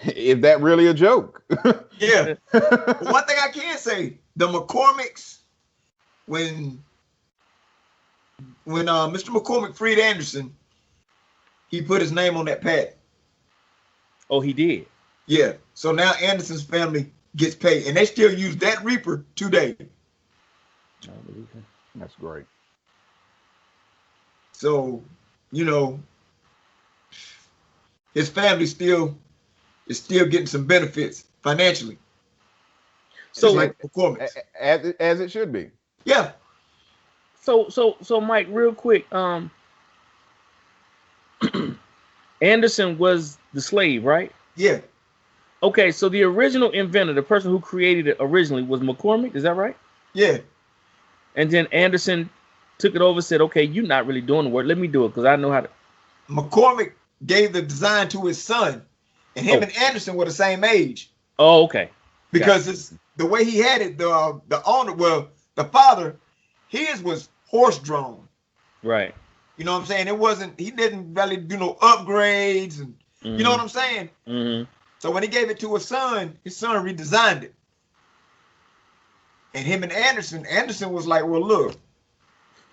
Is that really a joke? Yeah. But one thing I can say, the McCormicks, when Mr. McCormick freed Anderson, he put his name on that patent. Oh, he did. Yeah. So now Anderson's family gets paid, and they still use that Reaper today. That's great. So, you know, his family is still getting some benefits financially. So, just like McCormick. As it should be. Yeah. So Mike, real quick, Anderson was the slave, right? Yeah. Okay, so the original inventor, the person who created it originally, was McCormick. Is that right? Yeah. And then Anderson took it over and said, okay, you're not really doing the work. Let me do it because I know how to. McCormick gave the design to his son, and him and Anderson were the same age. Oh, okay. Because it's the way he had it, the owner, well, the father, his was horse drawn. Right. You know what I'm saying? It wasn't, he didn't really do no upgrades, and you know what I'm saying? Mm-hmm. So when he gave it to his son redesigned it. And him and Anderson was like, well, look,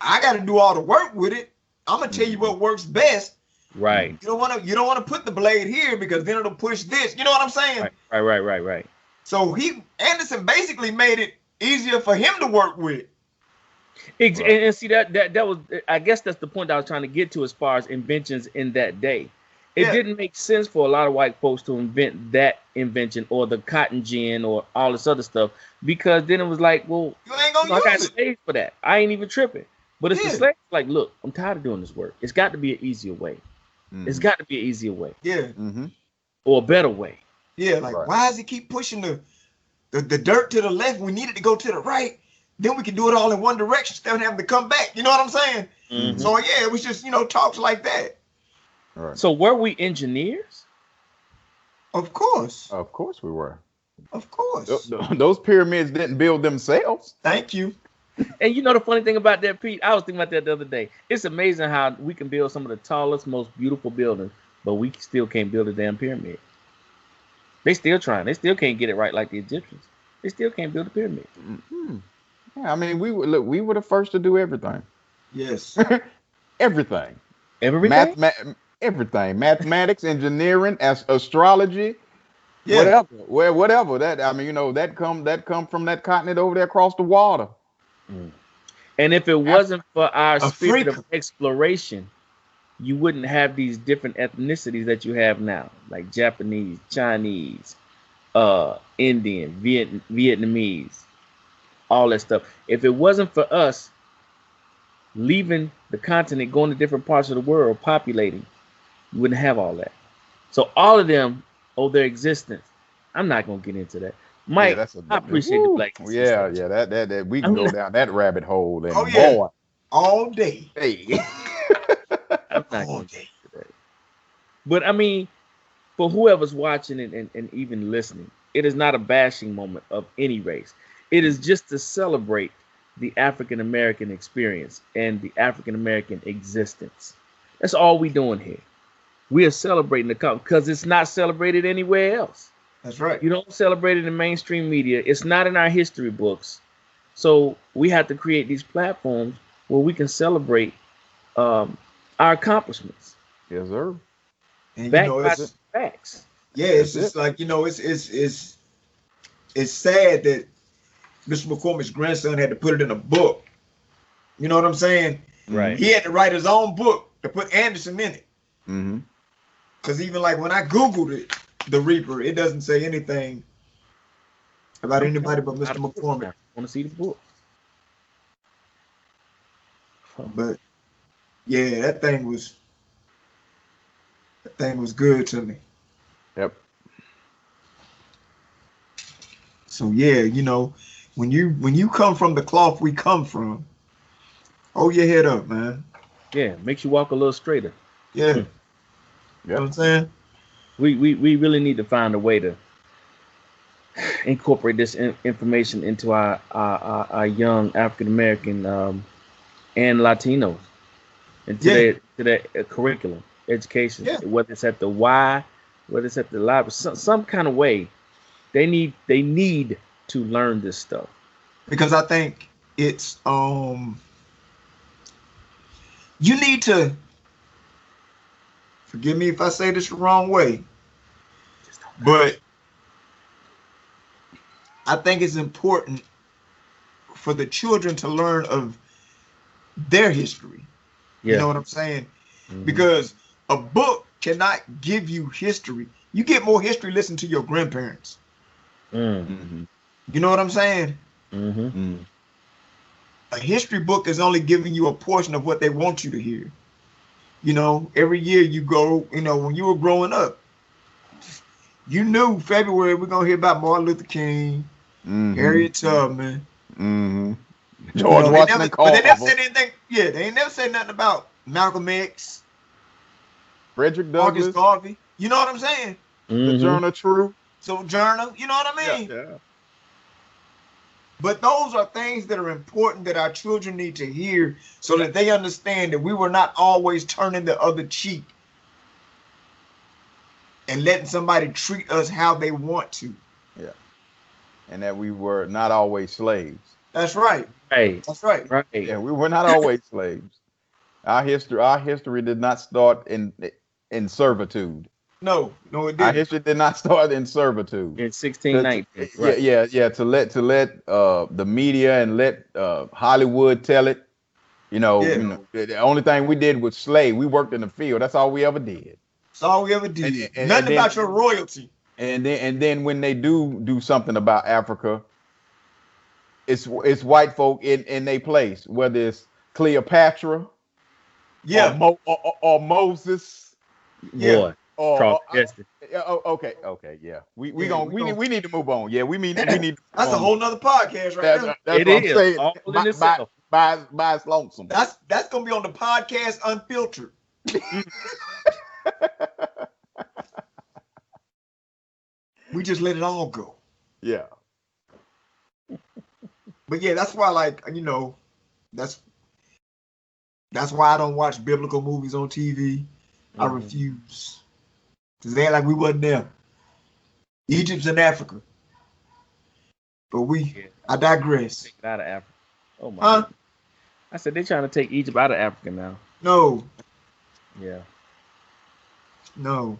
I got to do all the work with it. I'm gonna tell you what works best. Right. You don't want to put the blade here because then it'll push this. You know what I'm saying? Right. So Anderson basically made it easier for him to work with. And see that was, I guess that's the point I was trying to get to as far as inventions in that day. It didn't make sense for a lot of white folks to invent that invention or the cotton gin or all this other stuff, because then it was like, well, You ain't gonna I got use it. slaves for that. I ain't even tripping. But it's the Yeah. slaves like, look, I'm tired of doing this work. It's got to be an easier way. It's got to be an easier way. Yeah. Mm-hmm. Or a better way. Yeah, like why does he keep pushing the dirt to the left? We need it to go to the right. Then we can do it all in one direction instead of having to come back. You know what I'm saying? Mhm. So yeah, it was just, talks like that. Right. So were we engineers? Of course. Of course we were. Of course. Those pyramids didn't build themselves. Thank you. And the funny thing about that, Pete, I was thinking about that the other day. It's amazing how we can build some of the tallest, most beautiful buildings, but we still can't build a damn pyramid. They still trying. They still can't get it right like the Egyptians. They still can't build a pyramid. Mm-hmm. Yeah, I mean, we were the first to do everything. Yes. Everything. Everything? Everything. Mathematics, engineering, astrology, Yeah. whatever. That, I mean, that come from that continent over there across the water. And if it wasn't for our spirit Africa. of exploration, you wouldn't have these different ethnicities that you have now, like Japanese, Chinese, Indian, Vietnamese, all that stuff. If it wasn't for us leaving the continent, going to different parts of the world, populating, you wouldn't have all that. So all of them owe their existence. I'm not gonna get into that. Mike, I appreciate the black. Yeah, that we can go down that rabbit hole. And boy, all day. Hey. I'm not gonna get into that. But I mean, for whoever's watching and even listening, it is not a bashing moment of any race. It is just to celebrate the African American experience and the African American existence. That's all we doing here. We are celebrating the culture because it's not celebrated anywhere else. That's right. You don't celebrate it in mainstream media. It's not in our history books. So we have to create these platforms where we can celebrate our accomplishments. Yes, sir. And Back you know, by it's facts. yeah, it's just like, you know, it's sad that Mr. McCormick's grandson had to put it in a book. You know what I'm saying? Right. He had to write his own book to put Anderson in it. Mm-hmm. Because even like when I Googled it, the Reaper, it doesn't say anything about anybody but Mr. McCormick. I want to see the book. But yeah, that thing was good to me. Yep. So yeah, you know, when you come from the cloth we come from, hold your head up, man. Yeah, makes you walk a little straighter. Yeah. You know what I'm saying? We really need to find a way to incorporate this information into our young African American and Latinos into their curriculum, education. Yeah. Whether it's at the Y, whether it's at the library, some kind of way, they need to learn this stuff. Because I think it's you need to, forgive me if I say this the wrong way, but I think it's important for the children to learn of their history. Yeah. You know what I'm saying? Mm-hmm. Because a book cannot give you history. You get more history listening to your grandparents. Mm-hmm. You know what I'm saying? Mm-hmm. Mm-hmm. A history book is only giving you a portion of what they want you to hear. You know, every year you go, you know, when you were growing up, you knew February we're gonna hear about Martin Luther King, Harriet Tubman, George Washington Carver. But they never said anything. Yeah, they ain't never said nothing about Malcolm X, Frederick Douglass, Marcus Garvey. You know what I'm saying? the Journal True. Sojourner. You know what I mean? Yeah. But those are things that are important that our children need to hear so that they understand that we were not always turning the other cheek and letting somebody treat us how they want to. Yeah. And that we were not always slaves. That's right. Right. That's right. Right. Yeah, we were not always slaves. Our history did not start in servitude. No, it Our didn't. history did not start in servitude. In 1619. Right. Yeah. To let the media and let Hollywood tell it. You know, the only thing we did was slave. We worked in the field. That's all we ever did. That's all we ever did. And Nothing about your royalty. And then when they do something about Africa, it's white folk in their place, whether it's Cleopatra, or Moses, Boy. okay, yeah. We need to move on. Yeah, we need. That's a whole nother podcast, right there. That's It what is. I'm saying. All in itself. By its lonesome. That's gonna be on the podcast Unfiltered. We just let it all go. Yeah. But yeah, that's why, like, you know, that's why I don't watch biblical movies on TV. I refuse. Because they act like we wasn't there. Egypt's in Africa. But I digress. Take it out of Africa. Oh my God. I said they're trying to take Egypt out of Africa now. No. Yeah. No.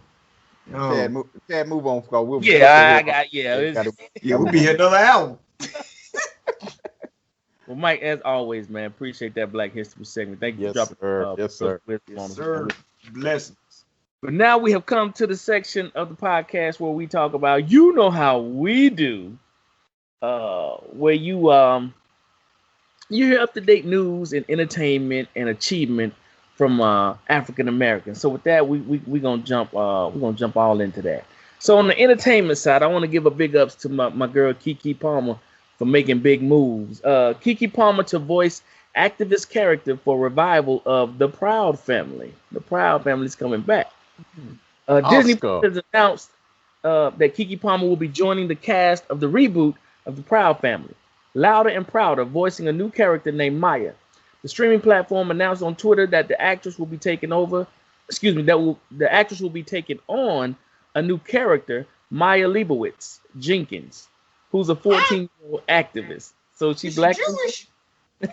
Ted, move on. We'll I got we'll be here another hour. Well, Mike, as always, man, appreciate that Black History segment. Thank you for dropping Yes, sir. Yes, sir. Blessings. But now we have come to the section of the podcast where we talk about, you know how we do, where you hear up-to-date news and entertainment and achievement from African Americans. So with that, we're gonna jump all into that. So on the entertainment side, I want to give a big ups to my girl KeKe Palmer for making big moves. KeKe Palmer to voice activist character for revival of The Proud Family. The Proud Family is coming back. Disney has announced that KeKe Palmer will be joining the cast of the reboot of The Proud Family. Louder and Prouder, voicing a new character named Maya. The streaming platform announced on Twitter that the actress will be taking over. Excuse me, the actress will be taking on a new character, Maya Leibowitz Jenkins, who's a 14-year-old activist. So she's black. Jewish. She's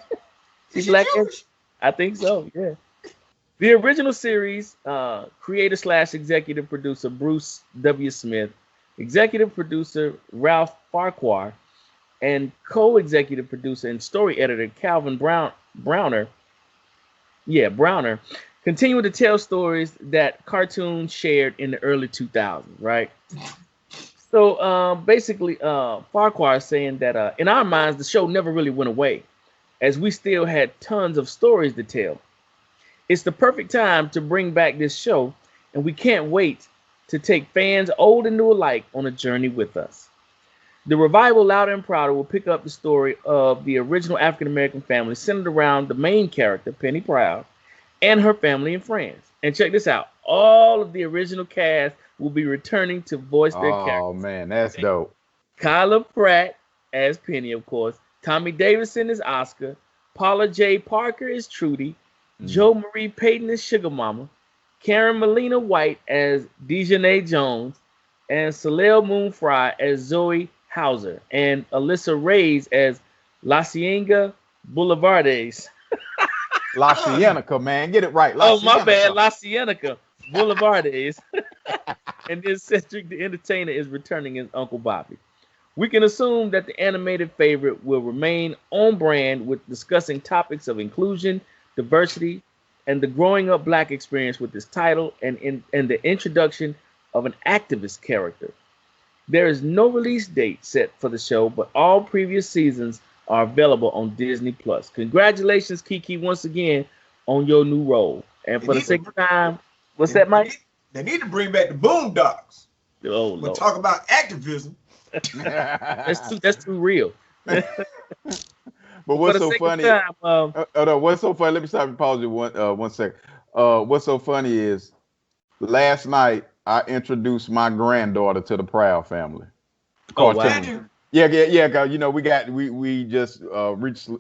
Is she black. Jewish? I think so. Yeah. The original series creator / executive producer Bruce W. Smith, executive producer Ralph Farquhar, and co-executive producer and story editor Calvin Browner continue to tell stories that cartoons shared in the early 2000s, right? So basically, Farquhar is saying that in our minds, the show never really went away, as we still had tons of stories to tell. It's the perfect time to bring back this show, and we can't wait to take fans old and new alike on a journey with us. The revival, Louder and Prouder, will pick up the story of the original African-American family centered around the main character, Penny Proud, and her family and friends. And check this out. All of the original cast will be returning to voice their characters. Oh, man, that's dope. Kyla Pratt as Penny, of course. Tommy Davidson as Oscar. Paula J. Parker as Trudy. Joe Marie Payton as Sugar Mama. Karen Molina White as Dejanay Jones. And Soleil Moon Frye as Zoe Hauser. And Alyssa Reyes as La Cienega Boulevardes. La Cienega, man. Get it right. My bad. La Cienega Boulevardes. And then Cedric the Entertainer is returning as Uncle Bobby. We can assume that the animated favorite will remain on brand with discussing topics of inclusion, diversity, and the growing up black experience with this title and the introduction of an activist character. There is no release date set for the show, but all previous seasons are available on Disney Plus. Congratulations, KeKe, once again on your new role. And for the second time, what's that, Mike? They need to bring back the Boondocks. Oh, we'll talk about activism. That's too real. But what's so funny? What's so funny? Let me stop and pause you one second. What's so funny is last night I introduced my granddaughter to the Proud family. Oh, wow. Yeah. You know, we just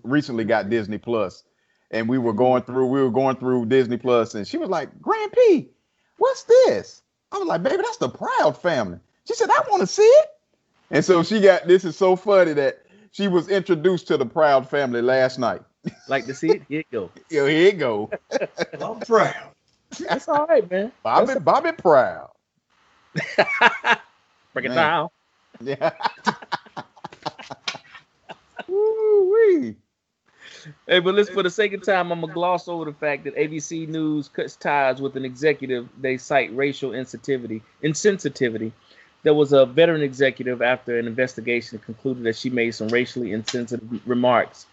recently got Disney Plus, and we were going through Disney Plus, and she was like, "Grand P, what's this?" I was like, "Baby, that's the Proud family." She said, "I want to see it." And so this is so funny that she was introduced to the Proud family last night. Like to see it? Here it go. Here it go. I'm proud. That's all right, man. Bobby Proud. Break it down. Yeah. Woo-wee. Hey, but for the sake of time, I'm gonna gloss over the fact that ABC News cuts ties with an executive. They cite racial insensitivity. There was a veteran executive after an investigation concluded that she made some racially insensitive remarks,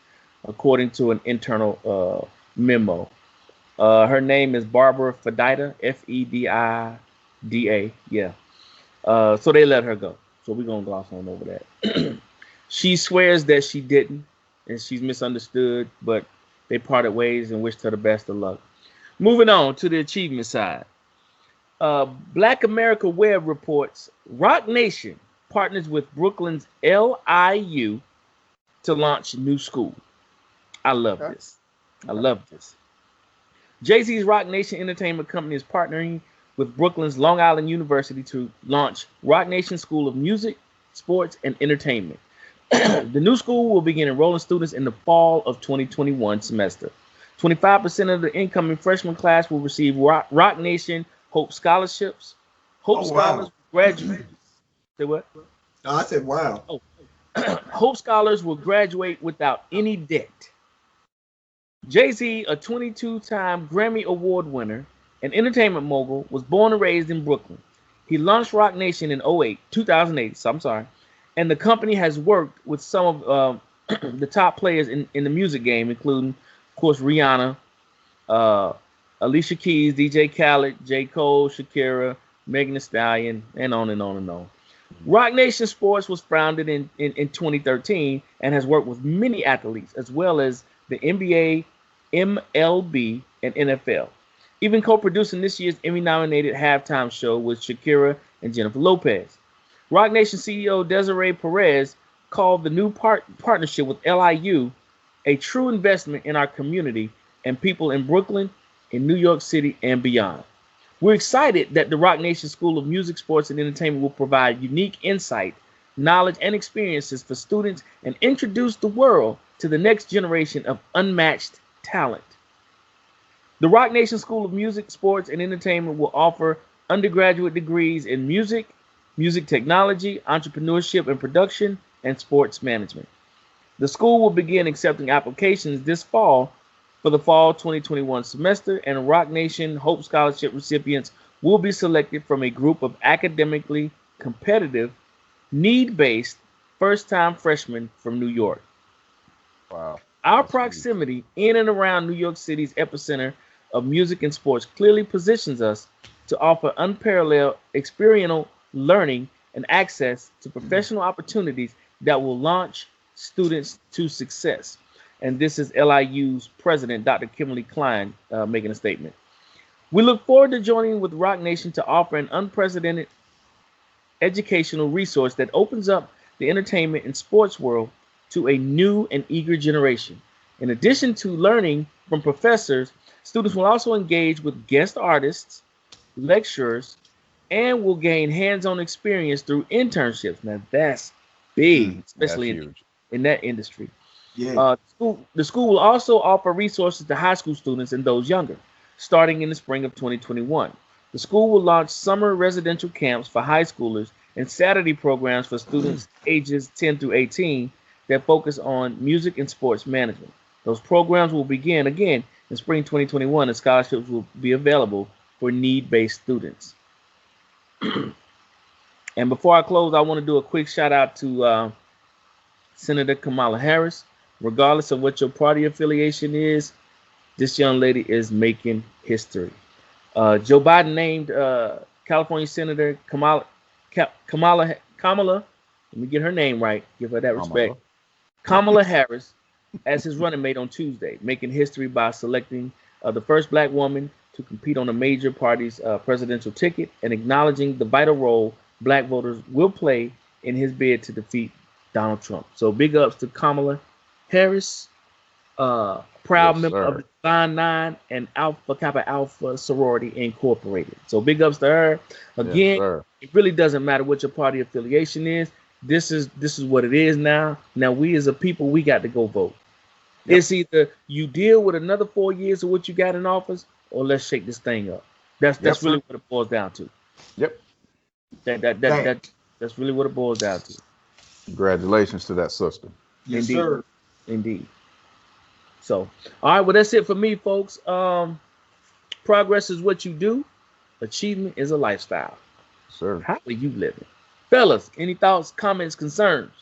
according to an internal memo. Her name is Barbara Fedida, Fedida. Yeah. So they let her go. So we're gonna gloss on over that. She swears that she didn't, and she's misunderstood, but they parted ways and wished her the best of luck. Moving on to the achievement side. Black America Web reports Rock Nation partners with Brooklyn's LIU to launch new school. I love this. I love this. Jay-Z's Rock Nation Entertainment Company is partnering with Brooklyn's Long Island University to launch Rock Nation School of Music, Sports, and Entertainment. The new school will begin enrolling students in the fall of 2021 semester. 25% of the incoming freshman class will receive Rock Nation Hope Scholarships. Scholars graduate. Say what? No, I said wow. Hope Scholars will graduate without any debt. Jay-Z, a 22-time Grammy Award winner and entertainment mogul, was born and raised in Brooklyn. He launched Rock Nation in 2008, and the company has worked with some of the top players in the music game, including, of course, Rihanna, Alicia Keys, DJ Khaled, J. Cole, Shakira, Megan Thee Stallion, and on and on and on. Rock Nation Sports was founded in 2013 and has worked with many athletes, as well as the NBA, MLB, and NFL. Even co-producing this year's Emmy-nominated halftime show with Shakira and Jennifer Lopez. Rock Nation CEO Desiree Perez called the new partnership with LIU a true investment in our community and people in Brooklyn, in New York City, and beyond. We're excited that the Rock Nation School of Music, Sports, and Entertainment will provide unique insight, knowledge, and experiences for students and introduce the world to the next generation of unmatched talent. The Rock Nation School of Music, Sports, and Entertainment will offer undergraduate degrees in music, music technology, entrepreneurship and production, and sports management. The school will begin accepting applications this fall for the fall 2021 semester, and Rock Nation Hope Scholarship recipients will be selected from a group of academically competitive, need-based, first-time freshmen from New York. Wow. Our proximity in and around New York City's epicenter of music and sports clearly positions us to offer unparalleled experiential learning and access to professional opportunities that will launch students to success. And this is LIU's president, Dr. Kimberly Klein, making a statement. We look forward to joining with Rock Nation to offer an unprecedented educational resource that opens up the entertainment and sports world to a new and eager generation. In addition to learning from professors, students will also engage with guest artists, lecturers, and will gain hands-on experience through internships. Now that's big, especially in that industry. Yeah. The school will also offer resources to high school students and those younger, starting in the spring of 2021. The school will launch summer residential camps for high schoolers and Saturday programs for students ages 10 through 18 that focus on music and sports management. Those programs will begin again in spring 2021, and scholarships will be available for need-based students. And before I close, I want to do a quick shout out to Senator Kamala Harris. Regardless of what your party affiliation is, this young lady is making history. Joe Biden named California Senator Kamala, let me get her name right, give her that respect, Kamala Harris as his running mate on Tuesday, making history by selecting the first black woman to compete on a major party's presidential ticket and acknowledging the vital role black voters will play in his bid to defeat Donald Trump. So big ups to Kamala Harris, proud member of the Divine Nine and Alpha Kappa Alpha Sorority Incorporated. So big ups to her. Again, it really doesn't matter what your party affiliation is. This is what it is now. Now we as a people, we got to go vote. Yep. It's either you deal with another 4 years of what you got in office, or let's shake this thing up. That's really what it boils down to. Yep. That's really what it boils down to. Congratulations to that sister. Yes, Indeed. sir. Indeed. So, all right, well, that's it for me, folks. Progress is what you do. Achievement is a lifestyle. Sir. How are you living? Fellas, any thoughts, comments, concerns?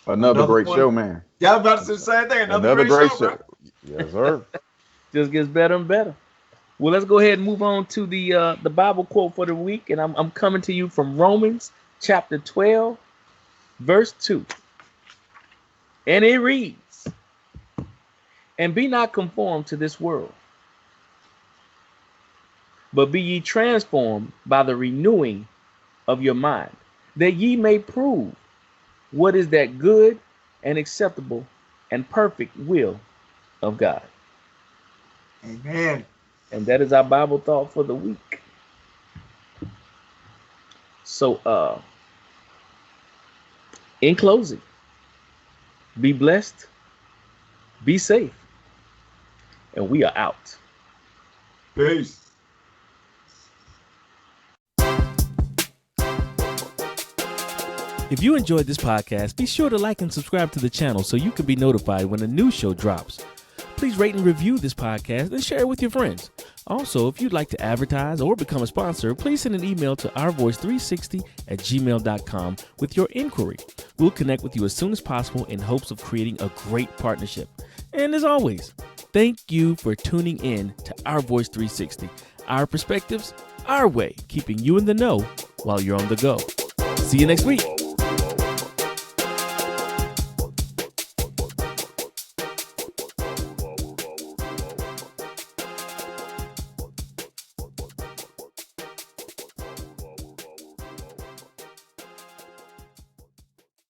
Another great show, man. Yeah, I was about to say the same thing. Another great show. Yes, sir. Just gets better and better. Well, let's go ahead and move on to the Bible quote for the week, and I'm coming to you from Romans chapter 12, verse 2. And it reads, "And be not conformed to this world, but be ye transformed by the renewing of your mind, that ye may prove what is that good and acceptable and perfect will of God." Amen. And that is our Bible thought for the week. So, in closing, be blessed, be safe, and we are out. Peace. If you enjoyed this podcast, be sure to like and subscribe to the channel so you can be notified when a new show drops. Please rate and review this podcast and share it with your friends. Also, if you'd like to advertise or become a sponsor, please send an email to ourvoice360@gmail.com with your inquiry. We'll connect with you as soon as possible in hopes of creating a great partnership. And as always, thank you for tuning in to Our Voice 360. Our perspectives, our way, keeping you in the know while you're on the go. See you next week.